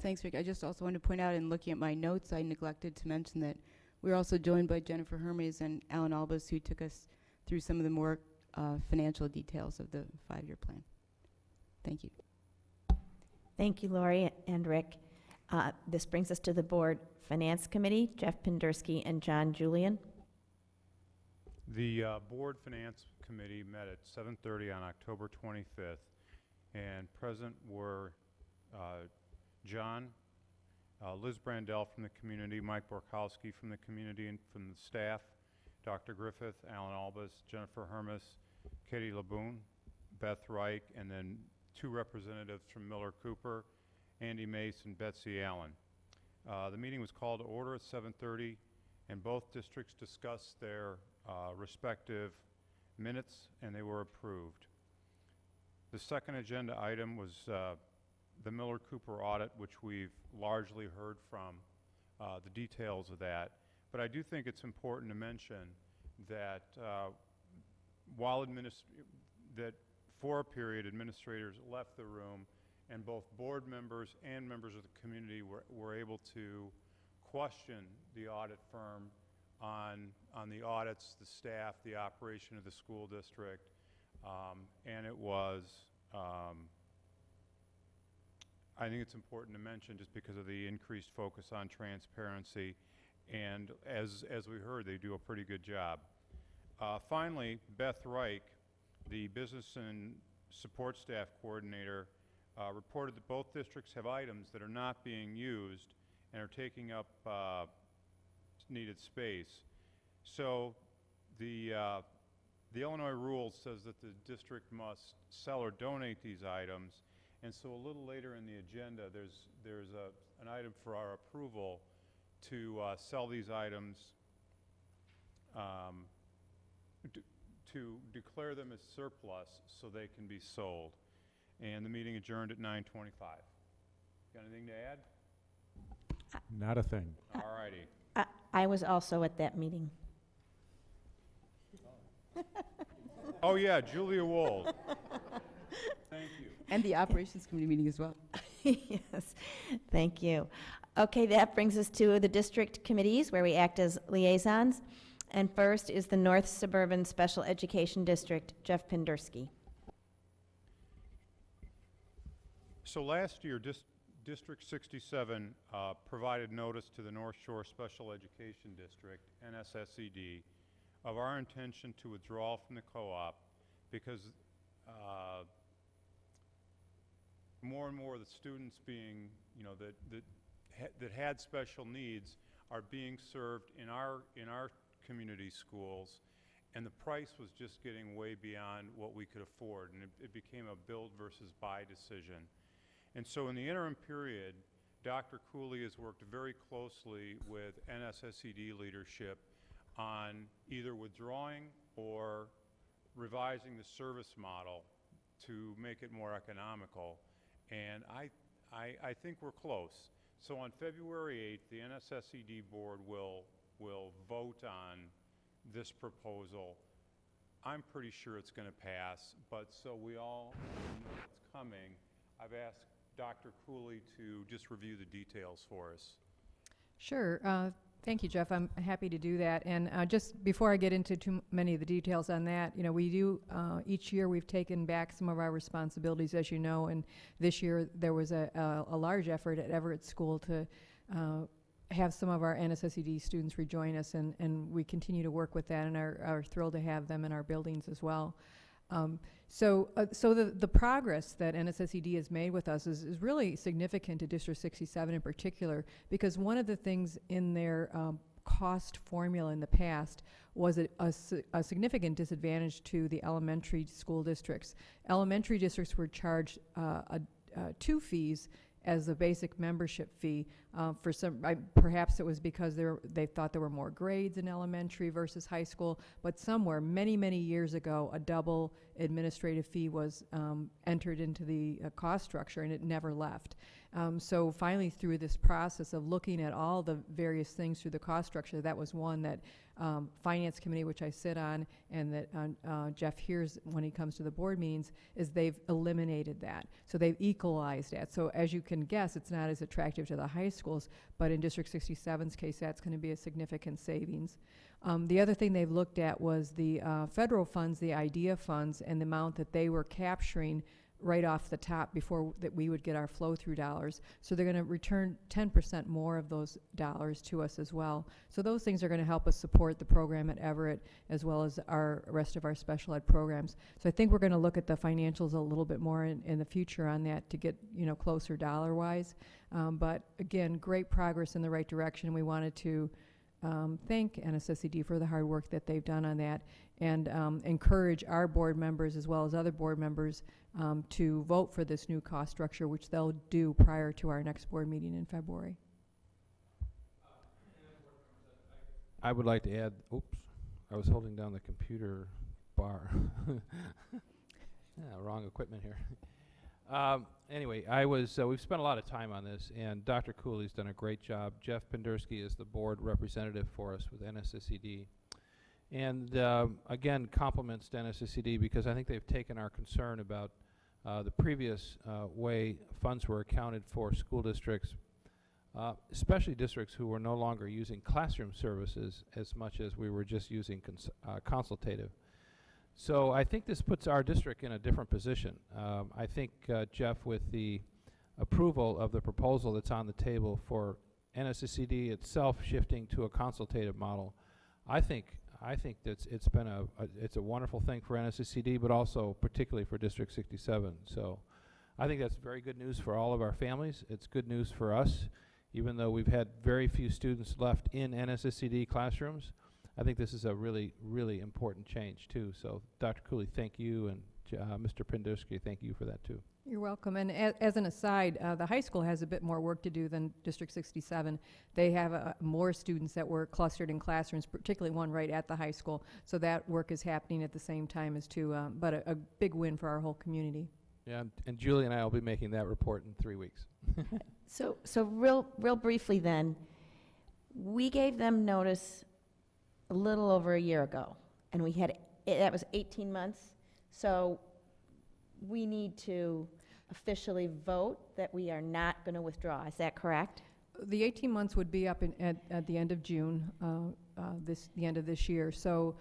Thanks, Rick. I just also wanted to point out in looking at my notes, I neglected to mention that we're also joined by Jennifer Hermes and Alan Albus, who took us through some of the more financial details of the 5-year plan. Thank you. Thank you, Laurie and Rick. This brings us to the Board Finance Committee, Jeff Pinderski and John Julian. The Board Finance Committee met at 7:30 on October 25th, and present were John, Liz Brandell from the community, Mike Borkowski from the community and from the staff, Dr. Griffith, Alan Albus, Jennifer Hermes, Katie LeBoon, Beth Reich, and then 2 representatives from Miller Cooper, Andy Mace and Betsy Allen. The meeting was called to order at 7:30, and both districts discussed their respective minutes, and they were approved. The second agenda item was the Miller Cooper audit, which we've largely heard from the details of that. But I do think it's important to mention that while that for a period administrators left the room, and both board members and members of the community were able to question the audit firm on the audits, the staff, the operation of the school district, and it was, I think it's important to mention just because of the increased focus on transparency, and as we heard, they do a pretty good job. Finally, Beth Reich, the Business and Support Staff Coordinator, reported that both districts have items that are not being used and are taking up needed space. So the Illinois rule says that the district must sell or donate these items, and so a little later in the agenda there's an item for our approval to sell these items, to declare them as surplus so they can be sold. And the meeting adjourned at 9:25. Got anything to add? Not a thing. All righty. I was also at that meeting. Oh yeah, Julia Wold. Thank you. And the Operations Committee meeting as well. Yes, thank you. Okay, that brings us to the district committees where we act as liaisons. And first is the North Suburban Special Education District, Jeff Pinderski. So last year, District 67 provided notice to the North Shore Special Education District, NSSED, of our intention to withdraw from the co-op because more and more of the students being, that had special needs are being served in our community schools, and the price was just getting way beyond what we could afford, and it became a build versus buy decision. And so in the interim period, Dr. Cooley has worked very closely with NSSED leadership on either withdrawing or revising the service model to make it more economical. And I think we're close. So on February 8th, the NSSED board will vote on this proposal. I'm pretty sure it's going to pass, but so we all know it's coming, I've asked Dr. Cooley to just review the details for us. Sure. Thank you, Jeff. I'm happy to do that. And just before I get into too many of the details on that, you know, we do, each year we've taken back some of our responsibilities, as you know, and this year there was a large effort at Everett School to have some of our NSSED students rejoin us, and we continue to work with that and are thrilled to have them in our buildings as well. So the progress that NSSED has made with us is really significant to District 67 in particular, because one of the things in their cost formula in the past was a significant disadvantage to the elementary school districts. Elementary districts were charged two fees as the basic membership fee. For some, perhaps it was because they thought there were more grades in elementary versus high school, but somewhere many, many years ago, a double administrative fee was entered into the cost structure, and it never left. So finally, through this process of looking at all the various things through the cost structure, that was one that Finance Committee, which I sit on, and that Jeff hears when he comes to the board meetings, is they've eliminated that. So they've equalized that. So as you can guess, it's not as attractive to the high schools, but in District 67's case, that's going to be a significant savings. The other thing they've looked at was the federal funds, the IDEA funds, and the amount that they were capturing right off the top before that we would get our flow-through dollars. So they're going to return 10% more of those dollars to us as well. So those things are going to help us support the program at Everett as well as our rest of our special ed programs. So I think we're going to look at the financials a little bit more in the future on that to get, you know, closer dollar-wise. But again, great progress in the right direction. We wanted to thank NSSED for the hard work that they've done on that, and encourage our board members as well as other board members to vote for this new cost structure, which they'll do prior to our next board meeting in February. I would like to add, oops, I was holding down the computer bar. Wrong equipment here. Anyway, we've spent a lot of time on this, and Dr. Cooley's done a great job. Jeff Pinderski is the board representative for us with NSSED. And again, compliments to NSSED, because I think they've taken our concern about the previous way funds were accounted for school districts, especially districts who were no longer using classroom services as much as we were just using consultative. So I think this puts our district in a different position. I think, Jeff, with the approval of the proposal that's on the table for NSSED itself shifting to a consultative model, I think that it's been it's a wonderful thing for NSSED, but also particularly for District 67. So I think that's very good news for all of our families. It's good news for us, even though we've had very few students left in NSSED classrooms. I think this is a really, really important change too. So Dr. Cooley, thank you, and Mr. Pinderski, thank you for that too. You're welcome. And as an aside, the high school has a bit more work to do than District 67. They have more students that were clustered in classrooms, particularly one right at the high school. So that work is happening at the same time as too, but a big win for our whole community. Yeah, and Julian and I will be making that report in 3 weeks. So real briefly then, we gave them notice a little over a year ago, and we had, that was 18 months. So we need to officially vote that we are not going to withdraw. Is that correct? The 18 months would be up at the end of June, the end of this year. So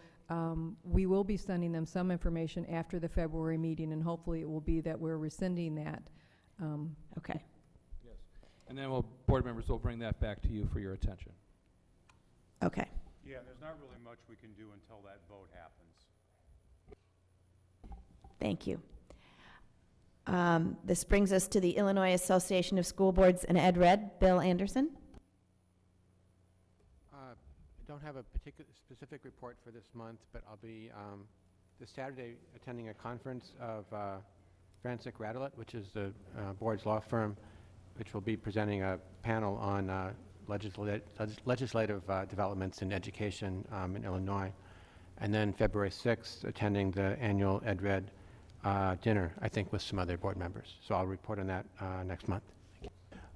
we will be sending them some information after the February meeting, and hopefully it will be that we're rescinding that. Okay. Yes. And then board members will bring that back to you for your attention. Okay. Yeah, there's not really much we can do until that vote happens. Thank you. This brings us to the Illinois Association of School Boards and EdRed. Bill Andersen. I don't have a specific report for this month, but I'll be this Saturday attending a conference of Francis Radelet, which is the board's law firm, which will be presenting a panel on legislative developments in education in Illinois. And then February 6th, attending the annual EdRed dinner, I think, with some other board members. So I'll report on that next month.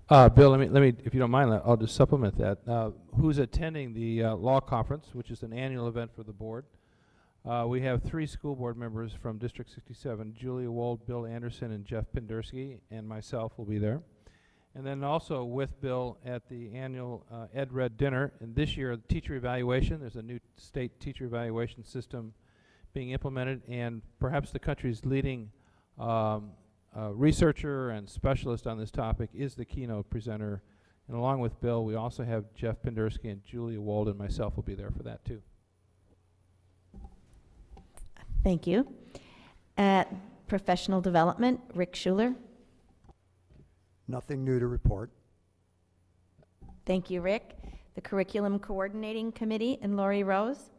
Bill, let me, if you don't mind, I'll just supplement that. Who's attending the law conference, which is an annual event for the board? We have 3 school board members from District 67, Julia Wold, Bill Andersen, and Jeff Pinderski, and myself will be there. And then also with Bill at the annual Ed Red Dinner. And this year, teacher evaluation, there's a new state teacher evaluation system being implemented, and perhaps the country's leading researcher and specialist on this topic is the keynote presenter. And along with Bill, we also have Jeff Pinderski and Julia Wold, and myself will be there for that too. Thank you. Professional development, Rick Schuler. Nothing new to report. Thank you, Rick. The Curriculum Coordinating Committee and Laurie Rose.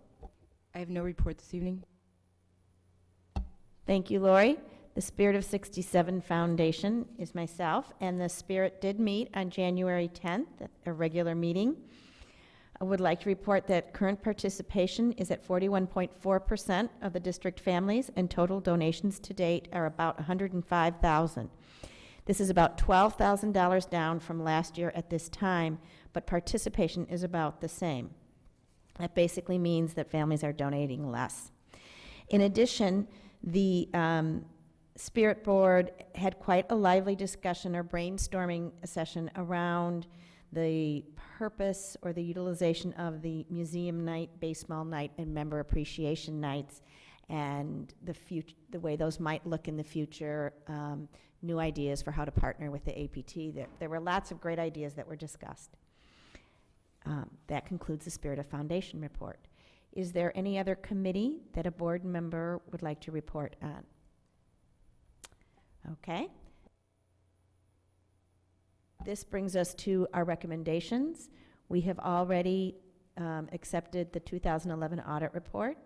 I have no report this evening. Thank you, Laurie. The Spirit of 67 Foundation is myself, and the Spirit did meet on January 10th at a regular meeting. I would like to report that current participation is at 41.4% of the district families, and total donations to date are about $105,000. This is about $12,000 down from last year at this time, but participation is about the same. That basically means that families are donating less. In addition, the Spirit Board had quite a lively discussion or brainstorming session around the purpose or the utilization of the museum night, baseball night, and member appreciation nights, and the way those might look in the future, new ideas for how to partner with the APT. There were lots of great ideas that were discussed. That concludes the Spirit of Foundation report. Is there any other committee that a board member would like to report on? Okay. This brings us to our recommendations. We have already accepted the 2011 audit report.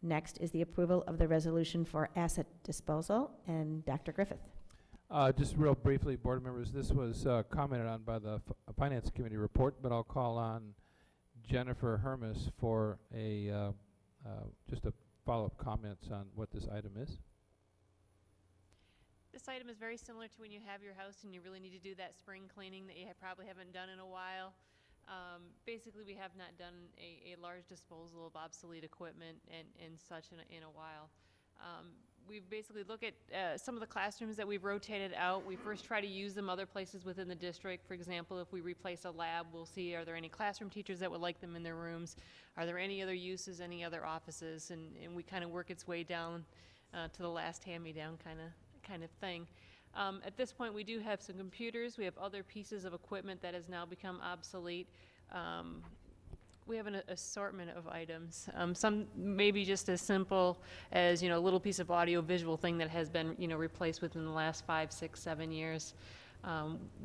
Next is the approval of the resolution for asset disposal, and Dr. Griffith. Just real briefly, board members, this was commented on by the Finance Committee report, but I'll call on Jennifer Hermes for a just a follow-up comments on what this item is. This item is very similar to when you have your house and you really need to do that spring cleaning that you probably haven't done in a while. Basically, we have not done a large disposal of obsolete equipment and such in a while. We basically look at some of the classrooms that we've rotated out. We first try to use them other places within the district. For example, if we replace a lab, we'll see, are there any classroom teachers that would like them in their rooms? Are there any other uses, any other offices? And we kind of work its way down to the last hand-me-down kind of thing. At this point, we do have some computers. We have other pieces of equipment that has now become obsolete. We have an assortment of items. Some maybe just as simple as, a little piece of audio-visual thing that has been, replaced within the last 5, 6, 7 years.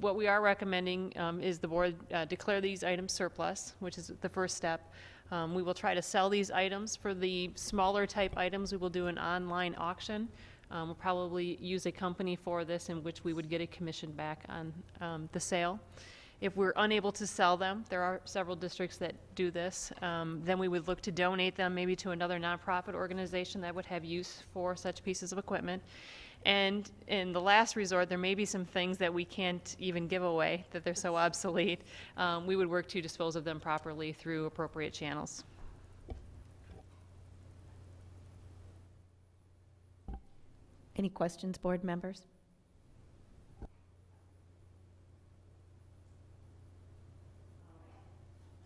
What we are recommending is the board declare these items surplus, which is the first step. We will try to sell these items. For the smaller type items, we will do an online auction. We'll probably use a company for this in which we would get a commission back on the sale. If we're unable to sell them, there are several districts that do this, then we would look to donate them maybe to another nonprofit organization that would have use for such pieces of equipment. And in the last resort, there may be some things that we can't even give away, that they're so obsolete. We would work to dispose of them properly through appropriate channels. Any questions, board members?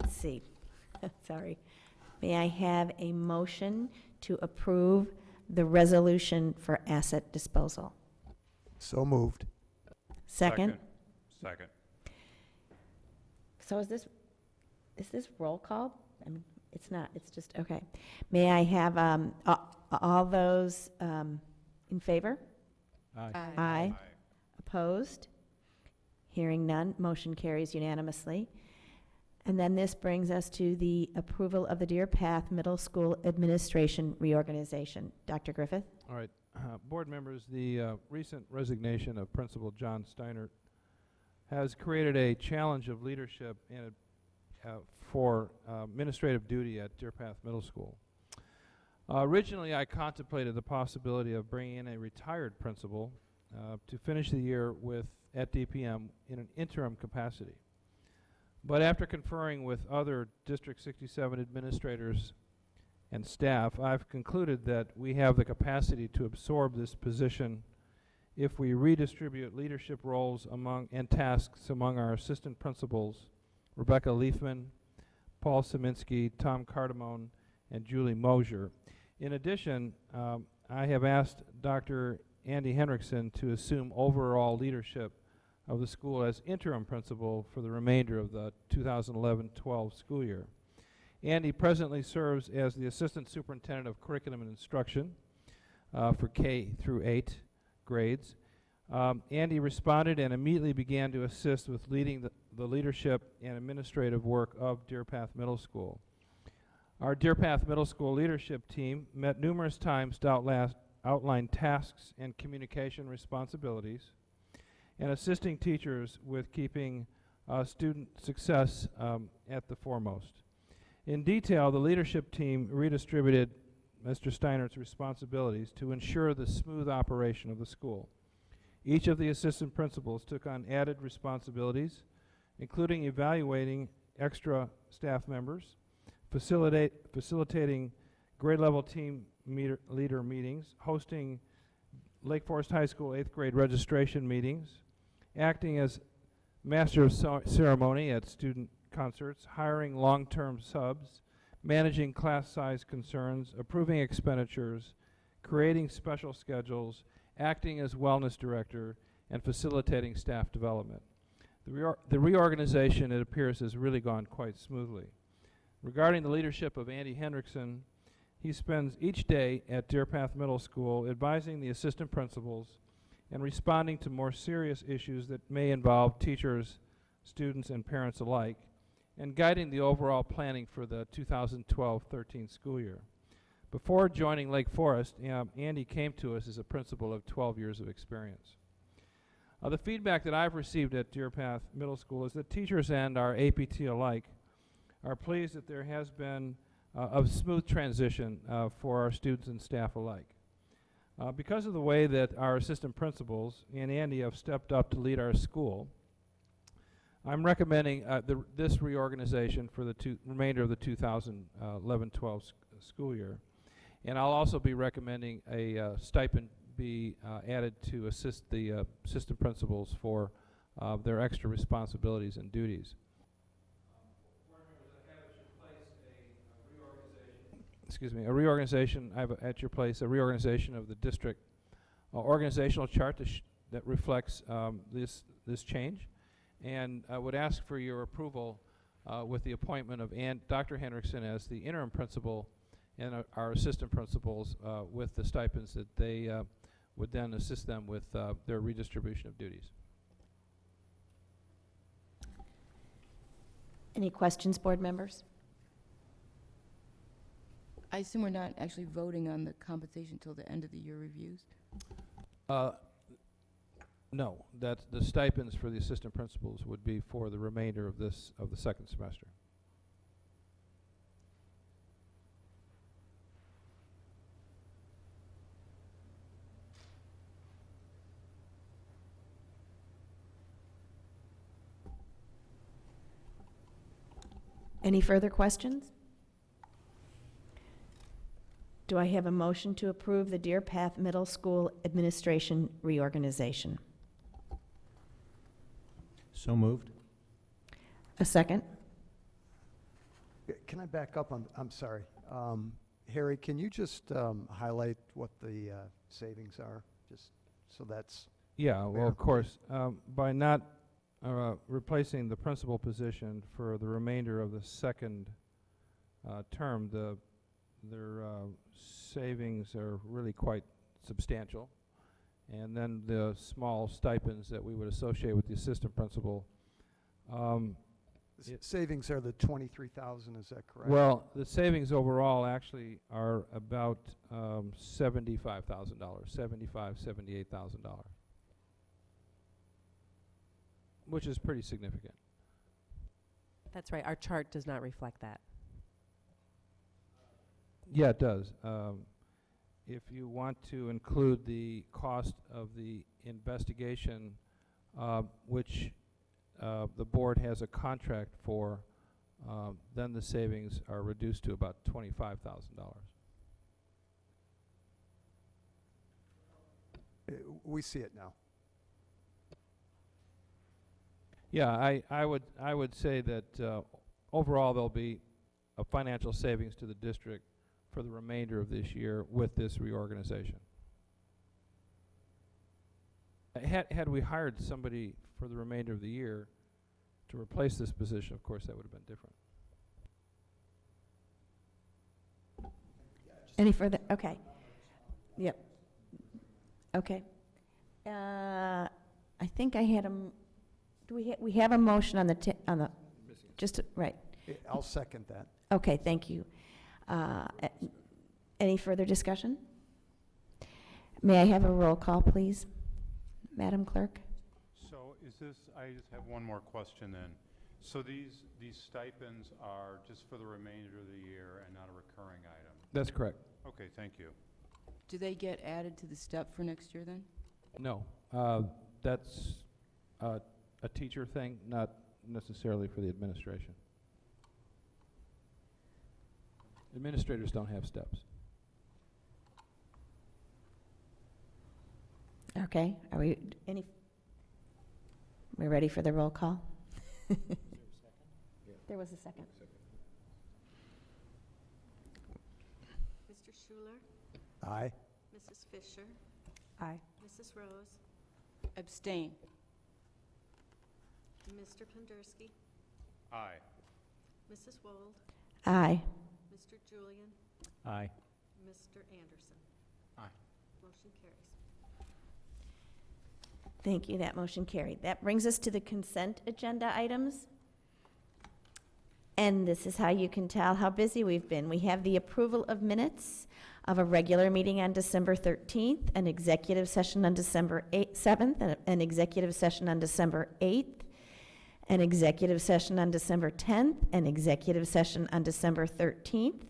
Let's see. Sorry. May I have a motion to approve the resolution for asset disposal? So moved. Second? Second. So is this roll call? I mean, it's not, it's just, okay. May I have all those in favor? Aye. Aye. Opposed? Hearing none, motion carries unanimously. And then this brings us to the approval of the Deer Path Middle School Administration reorganization. Dr. Griffith? All right, board members, the recent resignation of Principal John Steinert has created a challenge of leadership and for administrative duty at Deer Path Middle School. Originally, I contemplated the possibility of bringing in a retired principal to finish the year at DPM in an interim capacity. But after conferring with other District 67 administrators and staff, I've concluded that we have the capacity to absorb this position if we redistribute leadership roles and tasks among our assistant principals, Rebecca Leafman, Paul Szyminski, Tom Cardamone, and Julie Mosier. In addition, I have asked Dr. Andy Hendrickson to assume overall leadership of the school as interim principal for the remainder of the 2011-12 school year. Andy presently serves as the Assistant Superintendent of Curriculum and Instruction for K through 8 grades. Andy responded and immediately began to assist with leading the leadership and administrative work of Deer Path Middle School. Our Deer Path Middle School leadership team met numerous times to outline tasks and communication responsibilities and assisting teachers with keeping student success at the foremost. In detail, the leadership team redistributed Mr. Steinert's responsibilities to ensure the smooth operation of the school. Each of the assistant principals took on added responsibilities, including evaluating extra staff members, facilitating grade-level team leader meetings, hosting Lake Forest High School 8th grade registration meetings, acting as master of ceremony at student concerts, hiring long-term subs, managing class size concerns, approving expenditures, creating special schedules, acting as wellness director, and facilitating staff development. The reorganization, it appears, has really gone quite smoothly. Regarding the leadership of Andy Hendrickson, he spends each day at Deer Path Middle School advising the assistant principals and responding to more serious issues that may involve teachers, students, and parents alike, and guiding the overall planning for the 2012-13 school year. Before joining Lake Forest, Andy came to us as a principal of 12 years of experience. The feedback that I've received at Deer Path Middle School is that teachers and our APT alike are pleased that there has been a smooth transition for our students and staff alike. Because of the way that our assistant principals and Andy have stepped up to lead our school, I'm recommending this reorganization for the remainder of the 2011-12 school year. And I'll also be recommending a stipend be added to assist the assistant principals for their extra responsibilities and duties. A reorganization, I have at your place, a reorganization of the district organizational chart that reflects this change. And I would ask for your approval with the appointment of Dr. Hendrickson as the interim principal and our assistant principals with the stipends that they would then assist them with their redistribution of duties. Any questions, board members? I assume we're not actually voting on the compensation till the end of the year reviews? No, that the stipends for the assistant principals would be for the remainder of the second semester. Any further questions? Do I have a motion to approve the Deer Path Middle School Administration reorganization? So moved. A second? Can I back up? I'm sorry. Harry, can you just highlight what the savings are? Just so that's Yeah, well, of course. By not replacing the principal position for the remainder of the second term, their savings are really quite substantial. And then the small stipends that we would associate with the assistant principal. Savings are the 23,000, is that correct? Well, the savings overall actually are about $75,000, $78,000, which is pretty significant. That's right. Our chart does not reflect that. Yeah, it does. If you want to include the cost of the investigation, which the board has a contract for then the savings are reduced to about $25,000. We see it now. Yeah, I would say that overall there'll be a financial savings to the district for the remainder of this year with this reorganization. Had we hired somebody for the remainder of the year to replace this position, of course, that would have been different. Any further? Okay. Yep. Okay. I think I had a, we have a motion on the, just, right. I'll second that. Okay, thank you. Any further discussion? May I have a roll call, please, Madam Clerk? So is this, I just have one more question then. So these stipends are just for the remainder of the year and not a recurring item? That's correct. Okay, thank you. Do they get added to the step for next year then? No, that's a teacher thing, not necessarily for the administration. Administrators don't have steps. Okay, are we ready for the roll call? There was a second. Mr. Schuler, Aye. Mrs. Fisher, Aye. Mrs. Rose, Abstain. Mr. Pinderski, Aye. Mrs. Wold, Aye. Mr. Julian, Aye. Mr. Andersen. Aye. Motion carries. Thank you, that motion carried. That brings us to the consent agenda items. And this is how you can tell how busy we've been. We have the approval of minutes of a regular meeting on December 13th, an executive session on December 7th, an executive session on December 8th, an executive session on December 10th, an executive session on December 13th,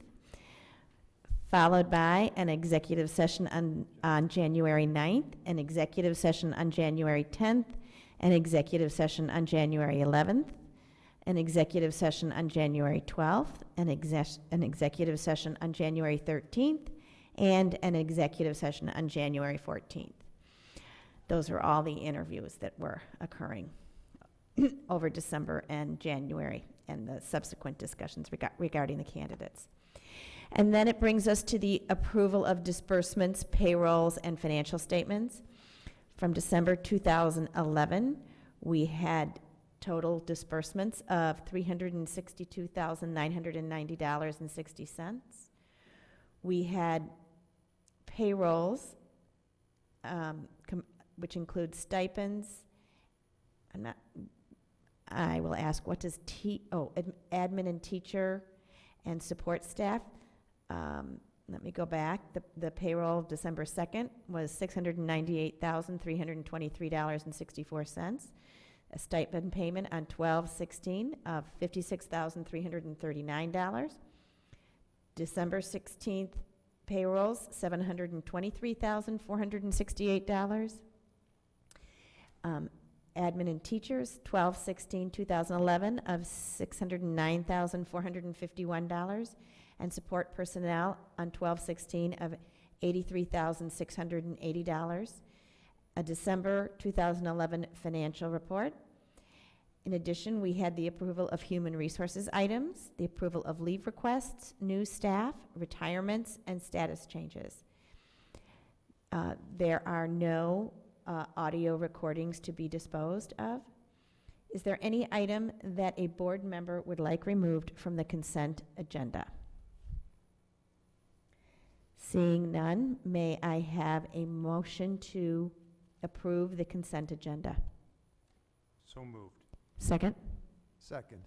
followed by an executive session on January 9th, an executive session on January 10th, an executive session on January 11th, an executive session on January 12th, an executive session on January 13th, and an executive session on January 14th. Those are all the interviews that were occurring over December and January and the subsequent discussions regarding the candidates. And then it brings us to the approval of disbursements, payrolls, and financial statements. From December 2011, we had total disbursements of $362,990.60. We had payrolls, which include stipends. I will ask, what does admin and teacher and support staff? Let me go back. The payroll of December 2nd was $698,323.64. A stipend payment on 12/16 of $56,339. December 16th payrolls, $723,468. Admin and teachers, 12/16/2011 of $609,451. And support personnel on 12/16 of $83,680. A December 2011 financial report. In addition, we had the approval of human resources items, the approval of leave requests, new staff, retirements, and status changes. There are no audio recordings to be disposed of. Is there any item that a board member would like removed from the consent agenda? Seeing none, may I have a motion to approve the consent agenda? So moved. Second? Second.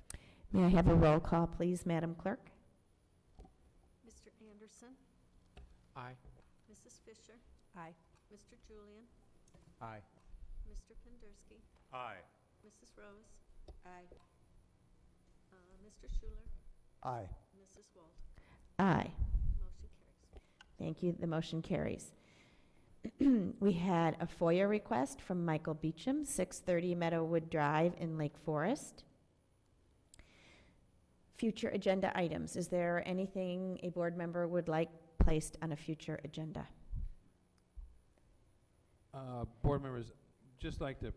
May I have a roll call, please, Madam Clerk? Mr. Andersen, Aye. Mrs. Fisher, Aye. Mr. Julian, Aye. Mr. Pinderski, Aye. Mrs. Rose, Aye. Mr. Schuler, Aye. Mrs. Wold. Aye. Motion carries. Thank you. The motion carries. We had a FOIA request from Michael Beecham, 630 Meadowwood Drive in Lake Forest. Future agenda items. Is there anything a board member would like placed on a future agenda? Board members, just like to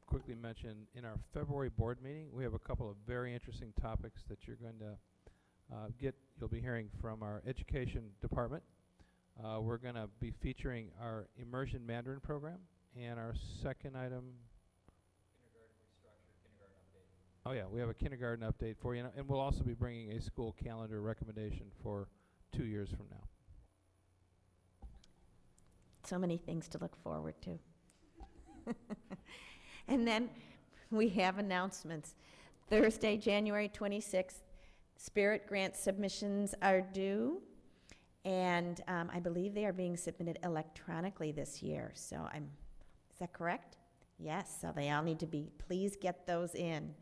quickly mention, in our February board meeting, we have a couple of very interesting topics that you're going to you'll be hearing from our education department. We're going to be featuring our immersion Mandarin program, and our second item. Oh yeah, we have a kindergarten update for you, and we'll also be bringing a school calendar recommendation for 2 years from now. So many things to look forward to. And then we have announcements. Thursday, January 26th, Spirit grant submissions are due, and I believe they are being submitted electronically this year. So is that correct? Yes, so they all need to be, please get those in.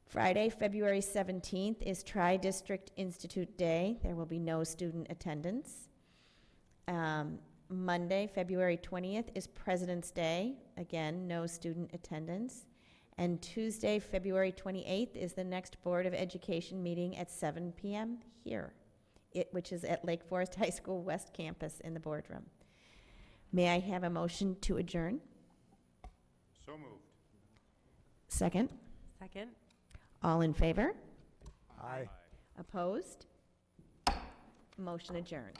Friday, February 17th is Tri-District Institute Day. There will be no student attendance. Monday, February 20th is President's Day. Again, no student attendance. And Tuesday, February 28th is the next Board of Education meeting at 7 p.m. here, which is at Lake Forest High School West Campus in the boardroom. May I have a motion to adjourn? So moved. Second? Second. All in favor? Aye. Opposed? Motion adjourned.